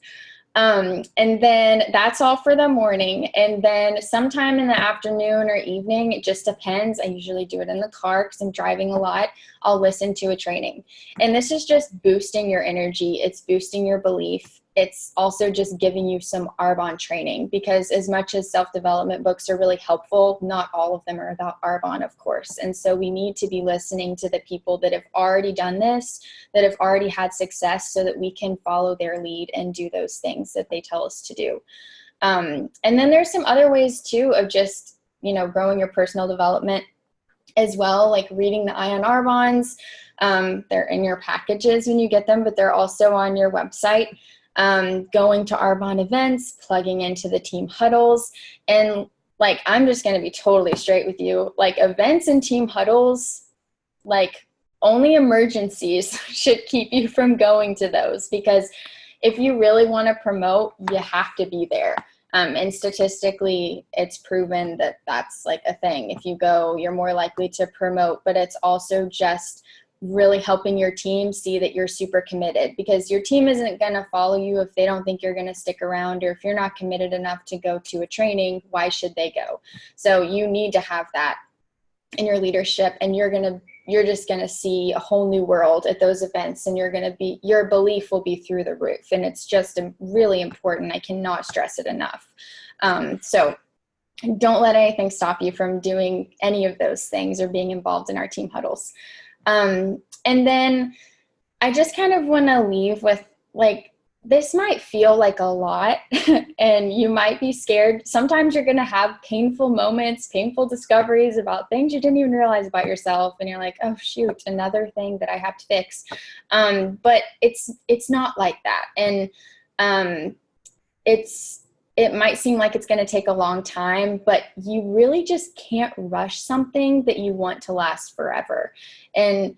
And then that's all for the morning. And then sometime in the afternoon or evening, it just depends. I usually do it in the car because I'm driving a lot. I'll listen to a training. And this is just boosting your energy. It's boosting your belief. It's also just giving you some Arbonne training, because as much as self-development books are really helpful, not all of them are about Arbonne, of course. And so we need to be listening to the people that have already done this, that have already had success, so that we can follow their lead and do those things that they tell us to do. And then there's some other ways too of just, growing your personal development as well, like reading the Ion Arbonnes. They're in your packages when you get them, but they're also on your website. Going to Arbonne events, plugging into the team huddles. And like, I'm just going to be totally straight with you. Like, events and team huddles, like, only emergencies should keep you from going to those, because if you really want to promote, you have to be there. And statistically, it's proven that that's like a thing. If you go, you're more likely to promote, but it's also just really helping your team see that you're super committed, because your team isn't going to follow you if they don't think you're going to stick around, or if you're not committed enough to go to a training, why should they go? So you need to have that in your leadership, and you're just going to see a whole new world at those events, and your belief will be through the roof. And it's just really important. I cannot stress it enough. So don't let anything stop you from doing any of those things or being involved in our team huddles. And then I just kind of want to leave with, like, this might feel like a lot and you might be scared. Sometimes you're going to have painful moments, painful discoveries about things you didn't even realize about yourself. And you're like, oh shoot, another thing that I have to fix. But it's not like that. And it might seem like it's going to take a long time, but you really just can't rush something that you want to last forever. And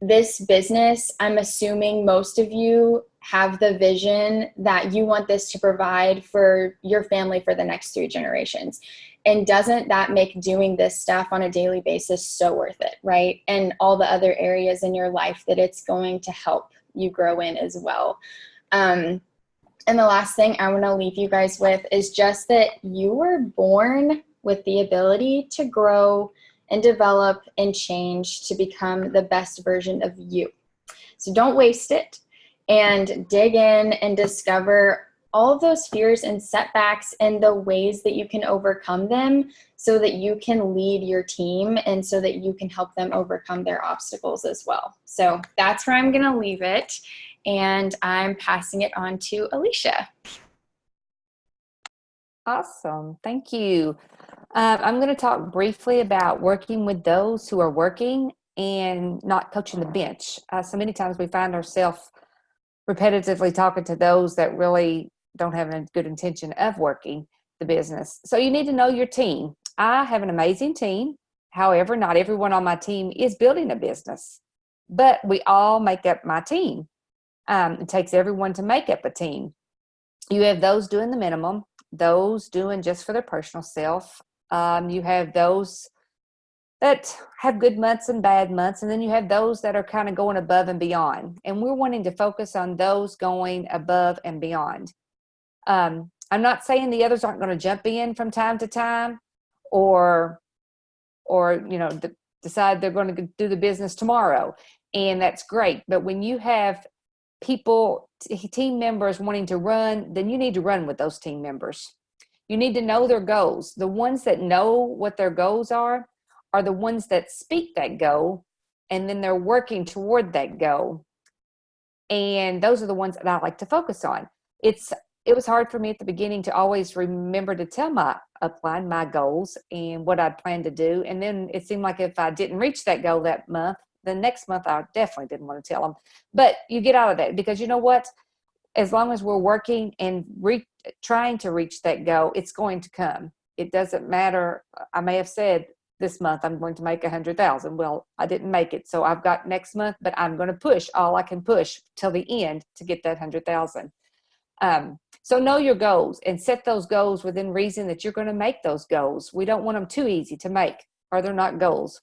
this business, I'm assuming most of you have the vision that you want this to provide for your family for the next 3 generations. And doesn't that make doing this stuff on a daily basis so worth it, right? And all the other areas in your life that it's going to help you grow in as well. And the last thing I want to leave you guys with is just that you were born with the ability to grow and develop and change to become the best version of you. So don't waste it, and dig in and discover all of those fears and setbacks and the ways that you can overcome them so that you can lead your team and so that you can help them overcome their obstacles as well. So that's where I'm going to leave it, and I'm passing it on to Alicia. Awesome. Thank you. I'm going to talk briefly about working with those who are working and not coaching the bench. So many times we find ourselves repetitively talking to those that really don't have a good intention of working the business. So you need to know your team. I have an amazing team. However, not everyone on my team is building a business, but we all make up my team. It takes everyone to make up a team. You have those doing the minimum, those doing just for their personal self. You have those that have good months and bad months, and then you have those that are kind of going above and beyond. And we're wanting to focus on those going above and beyond. I'm not saying the others aren't going to jump in from time to time, or decide they're going to do the business tomorrow, and that's great. But when you have people, team members wanting to run, then you need to run with those team members. You need to know their goals. The ones that know what their goals are the ones that speak that goal, and then they're working toward that goal. And those are the ones that I like to focus on. It was hard for me at the beginning to always remember to tell my upline my goals and what I'd planned to do. And then it seemed like if I didn't reach that goal that month, the next month I definitely didn't want to tell them. But you get out of that, because you know what? As long as we're working and trying to reach that goal, it's going to come. It doesn't matter. I may have said this month I'm going to make 100,000. Well, I didn't make it, so I've got next month, but I'm going to push all I can push till the end to get that 100,000. So know your goals and set those goals within reason that you're going to make those goals. We don't want them too easy to make, or they're not goals.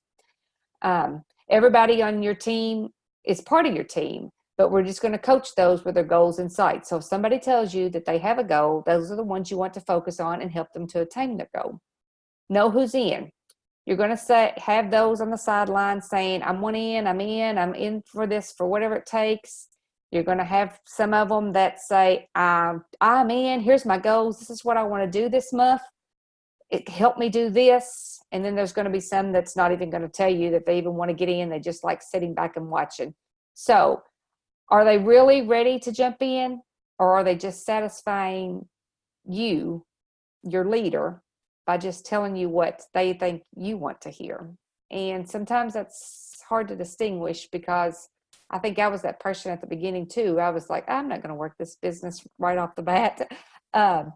Everybody on your team is part of your team, but we're just going to coach those with their goals in sight. So if somebody tells you that they have a goal, those are the ones you want to focus on and help them to attain their goal. Know who's in. You're going to have those on the sidelines saying, I'm in for this, for whatever it takes. You're going to have some of them that say, I'm in, here's my goals. This is what I want to do this month. It helped me do this. And then there's going to be some that's not even going to tell you that they even want to get in. They just like sitting back and watching. So are they really ready to jump in, or are they just satisfying you, your leader, by just telling you what they think you want to hear? And sometimes that's hard to distinguish, because I think I was that person at the beginning too. I was like, I'm not going to work this business right off the bat. But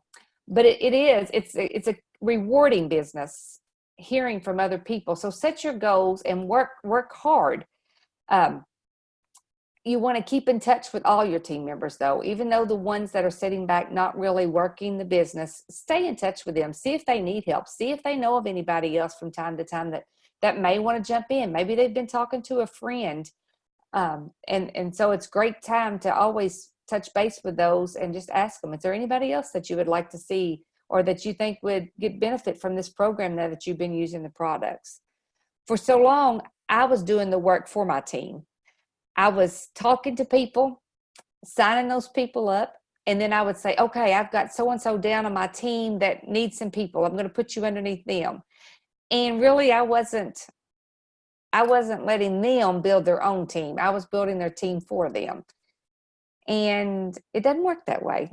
it's a rewarding business, hearing from other people. So set your goals and work hard. You want to keep in touch with all your team members, though. Even though the ones that are sitting back, not really working the business, stay in touch with them. See if they need help. See if they know of anybody else from time to time that may want to jump in. Maybe they've been talking to a friend. And so it's great time to always touch base with those and just ask them, is there anybody else that you would like to see, or that you think would get benefit from this program now that you've been using the products? For so long, I was doing the work for my team. I was talking to people, signing those people up, and then I would say, okay, I've got so-and-so down on my team that needs some people. I'm going to put you underneath them. And really, I wasn't letting them build their own team. I was building their team for them. And it doesn't work that way.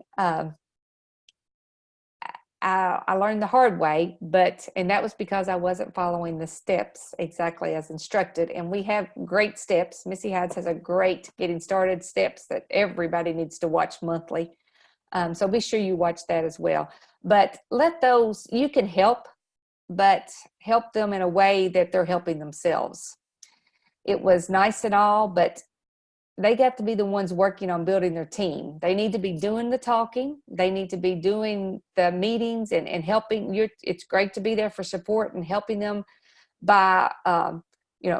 I learned the hard way, and that was because I wasn't following the steps exactly as instructed. And we have great steps. Missy Hides has a great getting started steps that everybody needs to watch monthly. So be sure you watch that as well. But you can help, but help them in a way that they're helping themselves. It was nice and all, but they got to be the ones working on building their team. They need to be doing the talking. They need to be doing the meetings and helping you. It's great to be there for support and helping them by,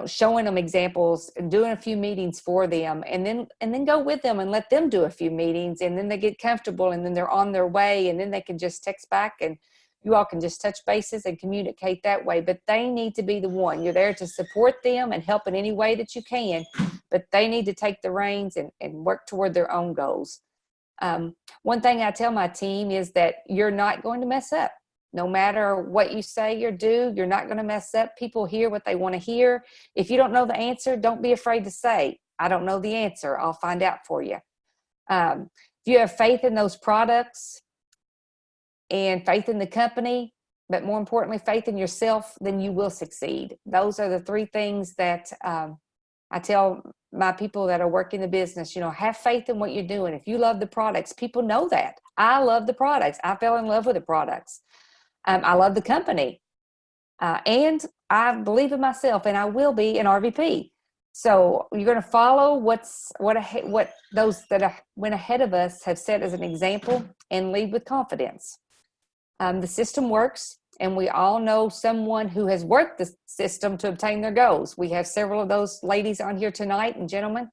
showing them examples and doing a few meetings for them, and then go with them and let them do a few meetings, and then they get comfortable, and then they're on their way, and then they can just text back, and you all can just touch bases and communicate that way. But they need to be the one. You're there to support them and help in any way that you can, but they need to take the reins and work toward their own goals. One thing I tell my team is that you're not going to mess up. No matter what you say or do, you're not going to mess up. People hear what they want to hear. If you don't know the answer, don't be afraid to say, I don't know the answer. I'll find out for you. If you have faith in those products and faith in the company, but more importantly, faith in yourself, then you will succeed. Those are the three things that I tell my people that are working the business. Have faith in what you're doing. If you love the products, people know that. I love the products. I fell in love with the products. I love the company. And I believe in myself, and I will be an RVP. So you're going to follow what those that went ahead of us have set as an example, and lead with confidence. The system works, and we all know someone who has worked the system to obtain their goals. We have several of those ladies on here tonight, and gentlemen,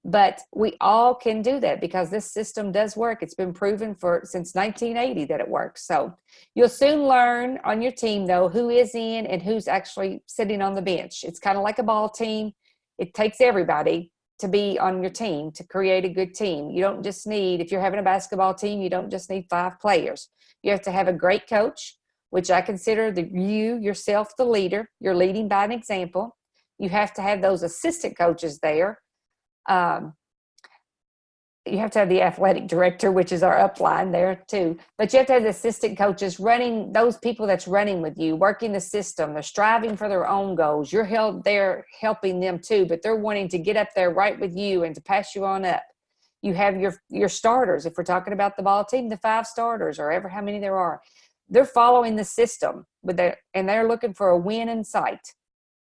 but we all can do that because this system does work. It's been proven since 1980 that it works. So you'll soon learn on your team, though, who is in and who's actually sitting on the bench. It's kind of like a ball team. It takes everybody to be on your team to create a good team. You don't just need, if you're having a basketball team, you don't just need 5 players. You have to have a great coach, which I consider yourself the leader. You're leading by an example. You have to have those assistant coaches there. You have to have the athletic director, which is our upline there too. But you have to have the assistant coaches running, those people that's running with you, working the system. They're striving for their own goals. You're there helping them too, but they're wanting to get up there right with you and to pass you on up. You have your starters. If we're talking about the ball team, the 5 starters or ever how many there are, they're following the system and they're looking for a win in sight.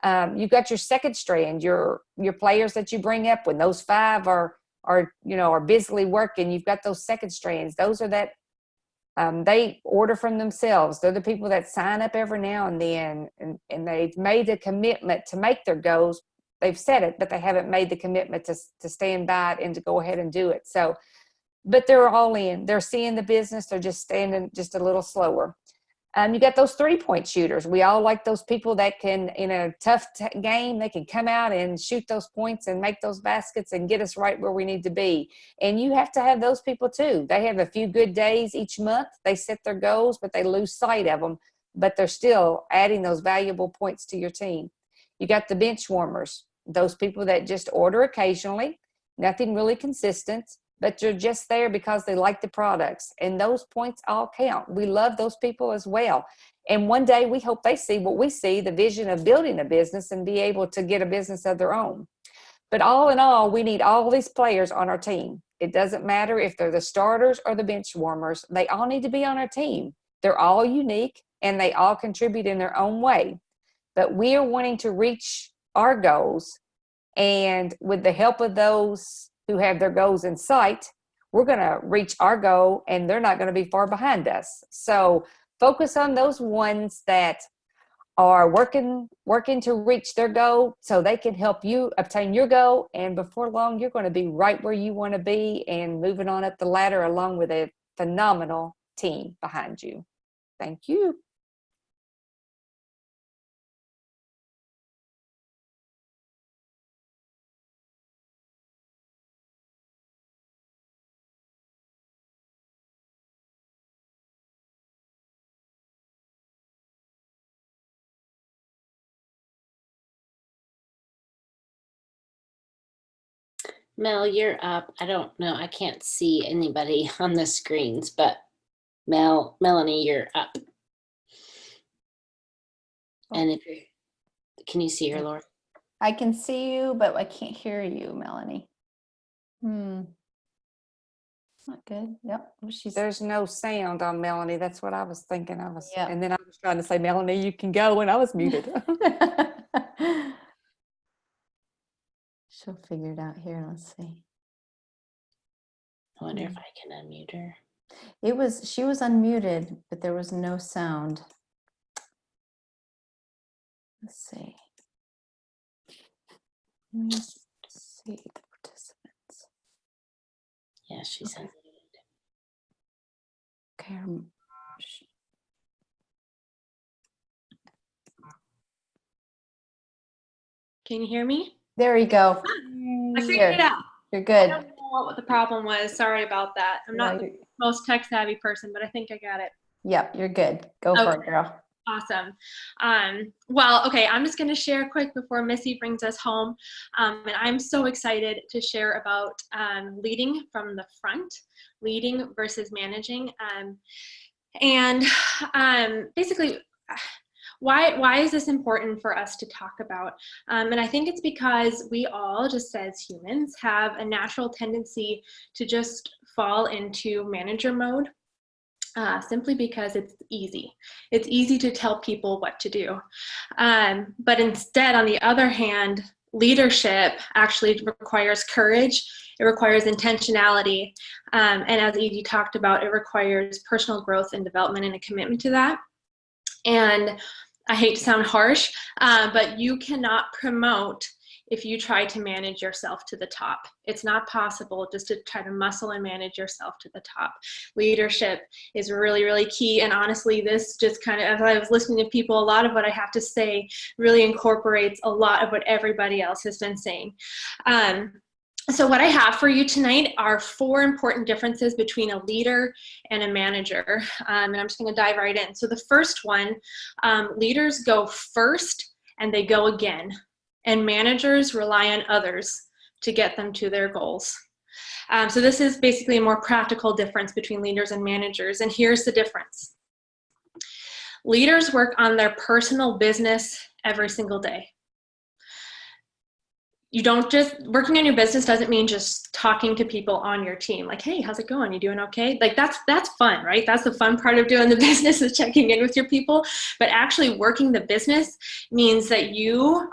You've got your second strand, your players that you bring up when those 5 are busily working. You've got those second strands. Those are that they order from themselves. They're the people that sign up every now and then, and they've made a commitment to make their goals. They've said it, but they haven't made the commitment to stand by it and to go ahead and do it. So, but they're all in. They're seeing the business. They're just standing just a little slower. You got those 3-point shooters. We all like those people that can, in a tough game, they can come out and shoot those points and make those baskets and get us right where we need to be. And you have to have those people too. They have a few good days each month. They set their goals, but they lose sight of them. But they're still adding those valuable points to your team. You got the bench warmers, those people that just order occasionally, nothing really consistent, but you're just there because they like the products. And those points all count. We love those people as well. And one day we hope they see what we see, the vision of building a business and be able to get a business of their own. But all in all, we need all these players on our team. It doesn't matter if they're the starters or the bench warmers. They all need to be on our team. They're all unique and they all contribute in their own way. But we are wanting to reach our goals. And with the help of those who have their goals in sight, we're going to reach our goal and they're not going to be far behind us. So focus on those ones that are working to reach their goal so they can help you obtain your goal. And before long, you're going to be right where you want to be and moving on up the ladder along with a phenomenal team behind you. Thank you. Mel, you're up. I don't know. I can't see anybody on the screens, but Melanie, you're up. And if you're, can you see her, Laura? I can see you, but I can't hear you, Melanie. Not good. Yep. There's no sound on Melanie. That's what I was thinking. Yeah. And then I was trying to say, Melanie, you can go, and I was muted. She'll figure it out here. Let's see. I wonder if I can unmute her. She was unmuted, but there was no sound. Let's see. Let me see the participants. Yeah, she's Okay. unmuted. Okay. Can you hear me? There you go. I figured it out. You're I good. don't know what the problem was. Sorry about that. I'm No, not the most tech savvy person, but I think I got it. Yep, you're good. Go for it, girl. Awesome. Well, okay, I'm just going to share quick before Missy brings us home. And I'm so excited to share about leading from the front, leading versus managing. Basically, why is this important for us to talk about? And I think it's because we all, just as humans, have a natural tendency to just fall into manager mode. Simply because it's easy. It's easy to tell people what to do. But instead, on the other hand, leadership actually requires courage. It requires intentionality. And as Edie talked about, it requires personal growth and development and a commitment to that. And I hate to sound harsh, but you cannot promote if you try to manage yourself to the top. It's not possible just to try to muscle and manage yourself to the top. Leadership is really, really key. And honestly, this just kind of, as I was listening to people, a lot of what I have to say really incorporates a lot of what everybody else has been saying. So what I have for you tonight are 4 important differences between a leader and a manager. And I'm just going to dive right in. So the first one, leaders go first and they go again. And managers rely on others to get them to their goals. So this is basically a more practical difference between leaders and managers. And here's the difference. Leaders work on their personal business every single day. You don't just, working on your business doesn't mean just talking to people on your team. Like, hey, how's it going? You doing okay? Like that's fun, right? That's the fun part of doing the business, is checking in with your people. But actually working the business means that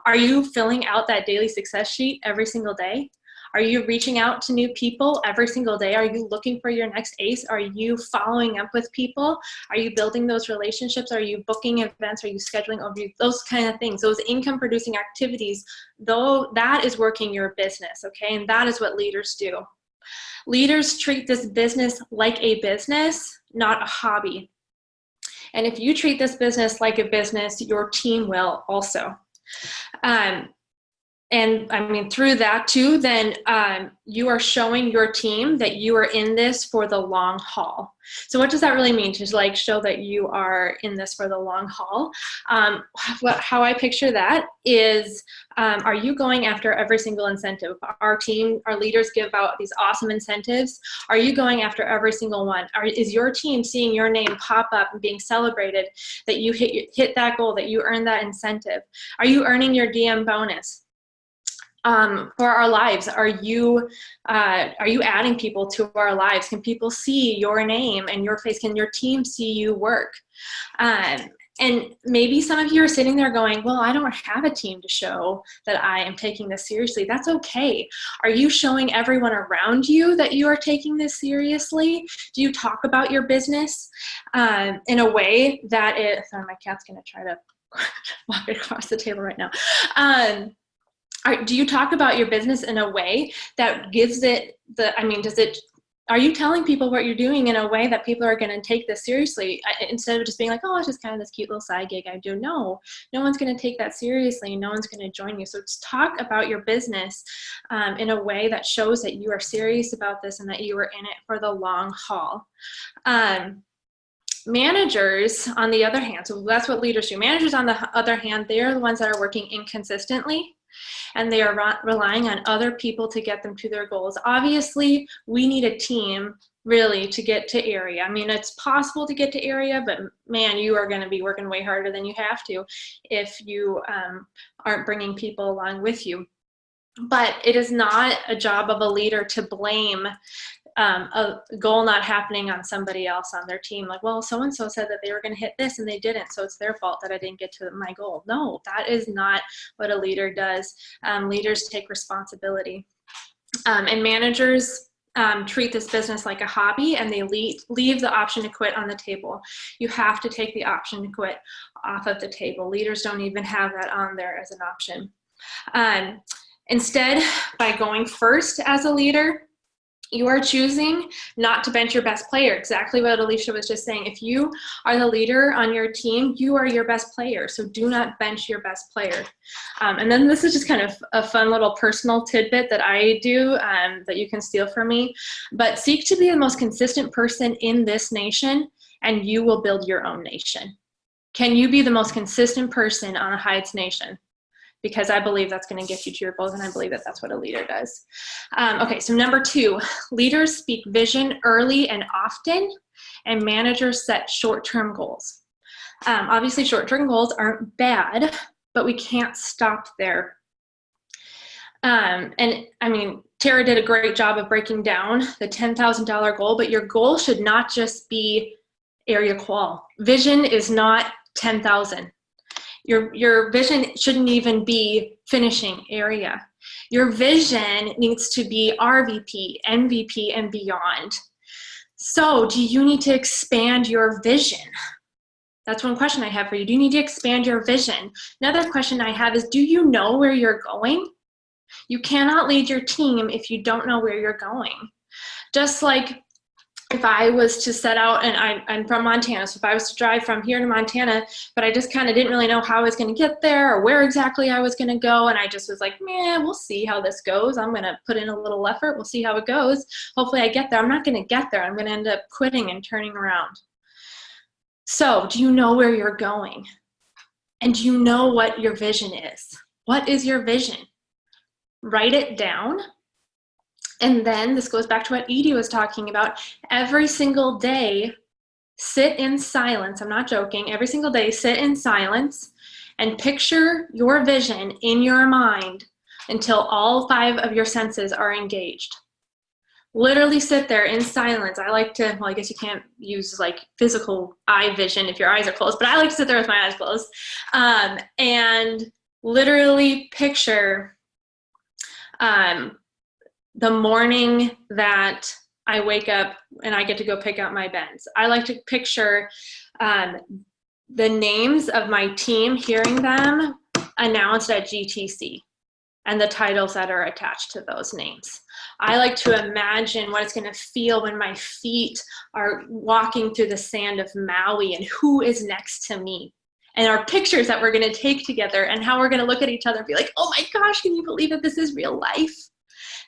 are you filling out that daily success sheet every single day? Are you reaching out to new people every single day? Are you looking for your next ace? Are you following up with people? Are you building those relationships? Are you booking events? Are you scheduling those kind of things? Those income producing activities, though, that is working your business, okay? And that is what leaders do. Leaders treat this business like a business, not a hobby. And if you treat this business like a business, your team will also. And I mean, through that too, then you are showing your team that you are in this for the long haul. So what does that really mean, to like show that you are in this for the long haul? How I picture that is, are you going after every single incentive? Our team, our leaders give out these awesome incentives. Are you going after every single one? Is your team seeing your name pop up and being celebrated, that you hit that goal, that you earn that incentive? Are you earning your DM bonus? For our lives, are you adding people to our lives? Can people see your name and your face? Can your team see you work? And maybe some of you are sitting there going, well, I don't have a team to show that I am taking this seriously. That's okay. Are you showing everyone around you that you are taking this seriously? Do you talk about your business in a way that sorry, my cat's gonna try to walk across the table right now. Do you talk about your business in a way that gives it are you telling people what you're doing in a way that people are going to take this seriously, instead of just being like, oh, it's just kind of this cute little side gig I do? No one's going to take that seriously. No one's going to join you. So just talk about your business in a way that shows that you are serious about this and that you are in it for the long haul. Managers, on the other hand, so that's what leaders do. Managers, on the other hand, they are the ones that are working inconsistently, and they are relying on other people to get them to their goals. Obviously, we need a team really to get to area. I mean, it's possible to get to area, but man, you are going to be working way harder than you have to if you aren't bringing people along with you. But it is not a job of a leader to blame a goal not happening on somebody else on their team. Like, well, so-and-so said that they were going to hit this and they didn't, so it's their fault that I didn't get to my goal. No, that is not what a leader does. Leaders take responsibility. And managers treat this business like a hobby, and they leave the option to quit on the table. You have to take the option to quit off of the table. Leaders don't even have that on there as an option. Instead, by going first as a leader, you are choosing not to bench your best player. Exactly what Alicia was just saying. If you are the leader on your team, you are your best player. So do not bench your best player. And then this is just kind of a fun little personal tidbit that I do that you can steal from me. But seek to be the most consistent person in this nation, and you will build your own nation. Can you be the most consistent person on a Heights nation? Because I believe that's going to get you to your goals, and I believe that that's what a leader does. Okay, so number 2, leaders speak vision early and often, and managers set short-term goals. Obviously, short-term goals aren't bad, but we can't stop there. And I mean, Tara did a great job of breaking down the $10,000 goal, but your goal should not just be area qual. Vision is not 10,000. Your vision shouldn't even be finishing area. Your vision needs to be RVP, MVP, and beyond. So do you need to expand your vision? That's one question I have for you. Do you need to expand your vision? Another question I have is, do you know where you're going? You cannot lead your team if you don't know where you're going. Just like if I was to set out, and I'm from Montana, so if I was to drive from here to Montana, but I just kind of didn't really know how I was going to get there or where exactly I was going to go, and I just was like, man, we'll see how this goes. I'm going to put in a little effort. We'll see how it goes. Hopefully I get there. I'm not going to get there. I'm going to end up quitting and turning around. So do you know where you're going? And do you know what your vision is? What is your vision? Write it down. And then this goes back to what Edie was talking about. Every single day, sit in silence. I'm not joking. Every single day, sit in silence and picture your vision in your mind until all 5 of your senses are engaged. Literally sit there in silence. I like to, well, I guess you can't use like physical eye vision if your eyes are closed, but I like to sit there with my eyes closed and literally picture the morning that I wake up and I get to go pick out my bins. I like to picture the names of my team, hearing them announced at GTC and the titles that are attached to those names. I like to imagine what it's going to feel when my feet are walking through the sand of Maui and who is next to me. And our pictures that we're going to take together and how we're going to look at each other and be like, oh my gosh, can you believe that this is real life?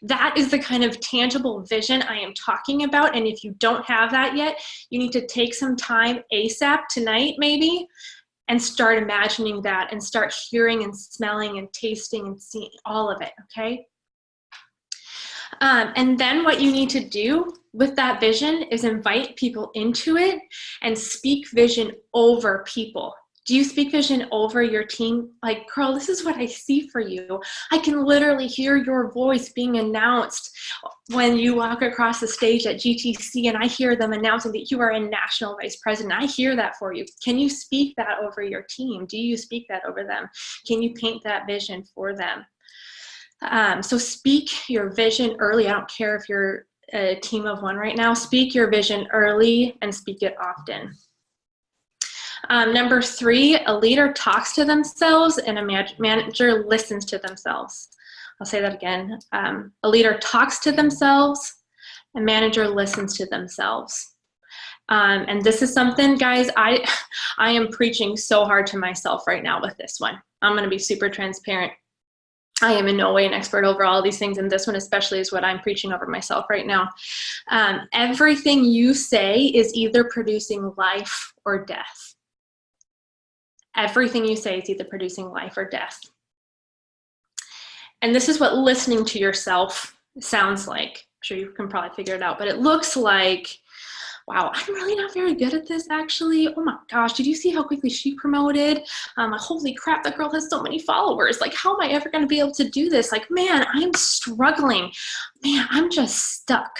That is the kind of tangible vision I am talking about. And if you don't have that yet, you need to take some time ASAP tonight maybe and start imagining that and start hearing and smelling and tasting and seeing all of it, okay? And then what you need to do with that vision is invite people into it and speak vision over people. Do you speak vision over your team? Like, girl, this is what I see for you. I can literally hear your voice being announced when you walk across the stage at GTC, and I hear them announcing that you are a national vice president. I hear that for you. Can you speak that over your team? Do you speak that over them? Can you paint that vision for them? So speak your vision early. I don't care if you're a team of 1 right now. Speak your vision early and speak it often. Number 3, a leader talks to themselves and a manager listens to themselves. I'll say that again. A leader talks to themselves, a manager listens to themselves. And this is something, guys, I am preaching so hard to myself right now with this one. I'm going to be super transparent. I am in no way an expert over all of these things, and this one especially is what I'm preaching over myself right now. Everything you say is either producing life or death. Everything you say is either producing life or death. And this is what listening to yourself sounds like. I'm sure you can probably figure it out, but it looks like, wow, I'm really not very good at this actually. Oh my gosh, did you see how quickly she promoted? Holy crap, that girl has so many followers. Like, how am I ever going to be able to do this? Like, man, I'm struggling. Man, I'm just stuck.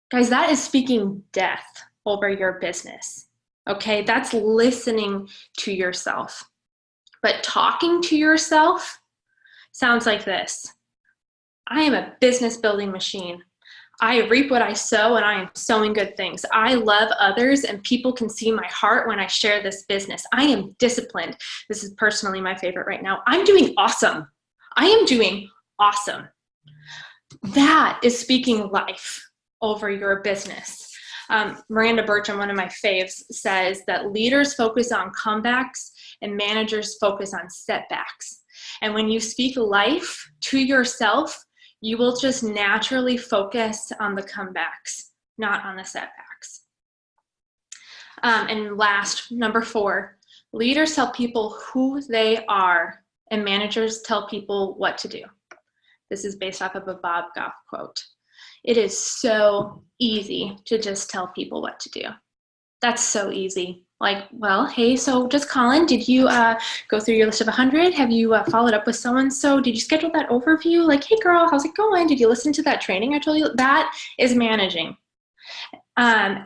Guys, that is speaking death over your business. Okay, that's listening to yourself. But talking to yourself sounds like this. I am a business building machine. I reap what I sow, and I am sowing good things. I love others, and people can see my heart when I share this business. I am disciplined. This is personally my favorite right now. I'm doing awesome. I am doing awesome. That is speaking life over your business. Miranda Bircham, one of my faves, says that leaders focus on comebacks and managers focus on setbacks. And when you speak life to yourself, you will just naturally focus on the comebacks, not on the setbacks. And last, number 4, leaders tell people who they are and managers tell people what to do. This is based off of a Bob Goff quote. It is so easy to just tell people what to do. That's so easy. Like, well, hey, so just Colin, did you go through your list of 100? Have you followed up with so-and-so? Did you schedule that overview? Like, hey girl, how's it going? Did you listen to that training I told you? That is managing. I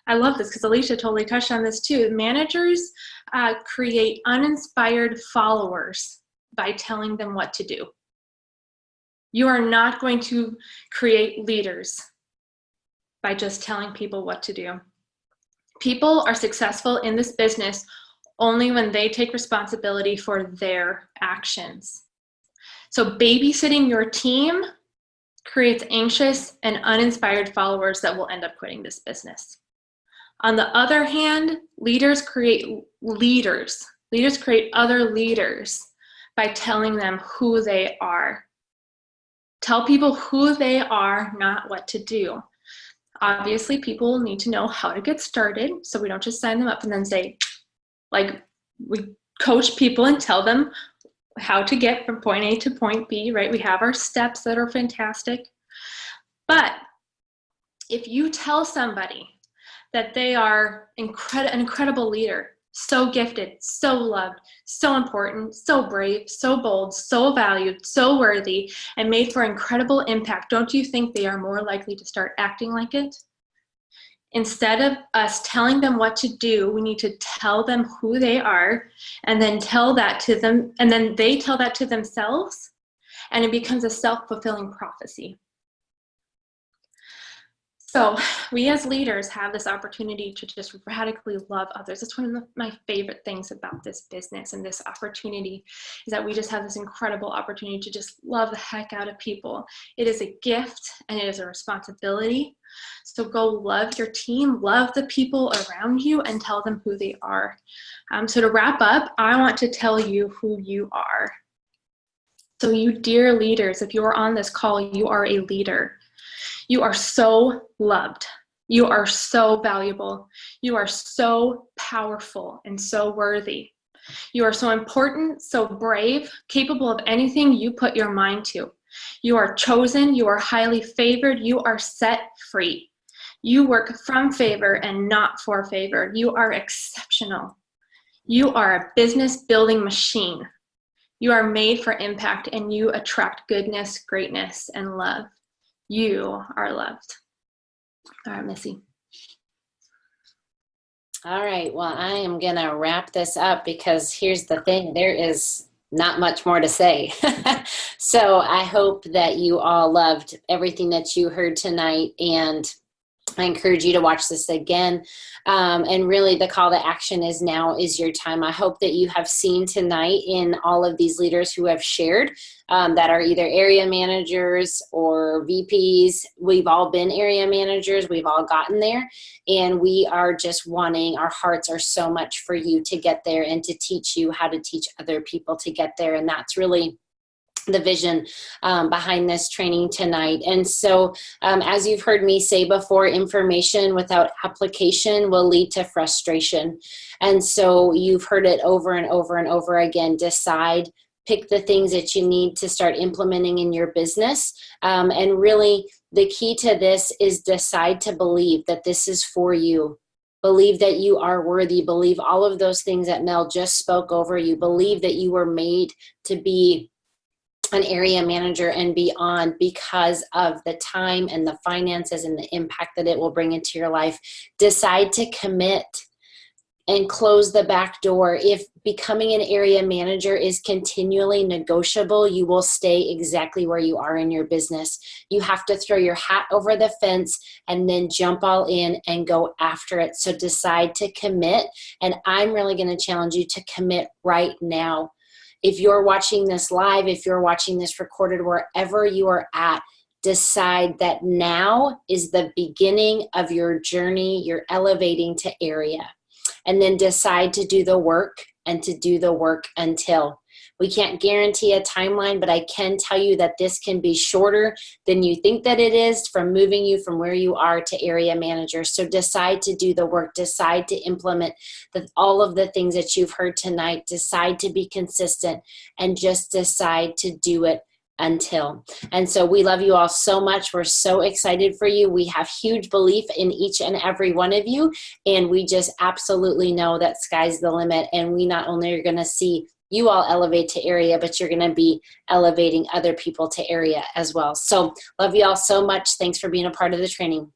love this because Alicia totally touched on this too. Managers create uninspired followers by telling them what to do. You are not going to create leaders by just telling people what to do. People are successful in this business only when they take responsibility for their actions. So babysitting your team creates anxious and uninspired followers that will end up quitting this business. On the other hand, leaders create leaders. Leaders create other leaders by telling them who they are. Tell people who they are, not what to do. Obviously, people need to know how to get started, so we don't just sign them up and then say, like, we coach people and tell them how to get from point A to point B, right? We have our steps that are fantastic. But if you tell somebody that they are an incredible leader, so gifted, so loved, so important, so brave, so bold, so valued, so worthy, and made for incredible impact, don't you think they are more likely to start acting like it? Instead of us telling them what to do, we need to tell them who they are and then tell that to them, and then they tell that to themselves, and it becomes a self-fulfilling prophecy. So we as leaders have this opportunity to just radically love others. It's one of my favorite things about this business and this opportunity is that we just have this incredible opportunity to just love the heck out of people. It is a gift and it is a responsibility. So go love your team, love the people around you, and tell them who they are. So to wrap up, I want to tell you who you are. So you dear leaders, if you are on this call, you are a leader. You are so loved. You are so valuable. You are so powerful and so worthy. You are so important, so brave, capable of anything you put your mind to. You are chosen. You are highly favored. You are set free. You work from favor and not for favor. You are exceptional. You are a business building machine. You are made for impact and you attract goodness, greatness, and love. You are loved. All right, Missy. All right, well, I am going to wrap this up because here's the thing. There is not much more to say. So I hope that you all loved everything that you heard tonight, and I encourage you to watch this again. And really the call to action is now is your time. I hope that you have seen tonight in all of these leaders who have shared that are either area managers or VPs. We've all been area managers. We've all gotten there. And we are just wanting, our hearts are so much for you to get there and to teach you how to teach other people to get there. And that's really the vision behind this training tonight. And so as you've heard me say before, information without application will lead to frustration. And so you've heard it over and over and over again. Decide, pick the things that you need to start implementing in your business. And really the key to this is decide to believe that this is for you. Believe that you are worthy. Believe all of those things that Mel just spoke over you. Believe that you were made to be an area manager and beyond because of the time and the finances and the impact that it will bring into your life. Decide to commit and close the back door. If becoming an area manager is continually negotiable, you will stay exactly where you are in your business. You have to throw your hat over the fence and then jump all in and go after it. So decide to commit. And I'm really going to challenge you to commit right now. If you're watching this live, if you're watching this recorded, wherever you are at, decide that now is the beginning of your journey. You're elevating to area. And then decide to do the work and to do the work until. We can't guarantee a timeline, but I can tell you that this can be shorter than you think that it is from moving you from where you are to area manager. So decide to do the work, decide to implement all of the things that you've heard tonight, decide to be consistent, and just decide to do it until. And so we love you all so much. We're so excited for you. We have huge belief in each and every one of you. And we just absolutely know that sky's the limit. And we not only are going to see you all elevate to area, but you're going to be elevating other people to area as well. So love you all so much. Thanks for being a part of the training.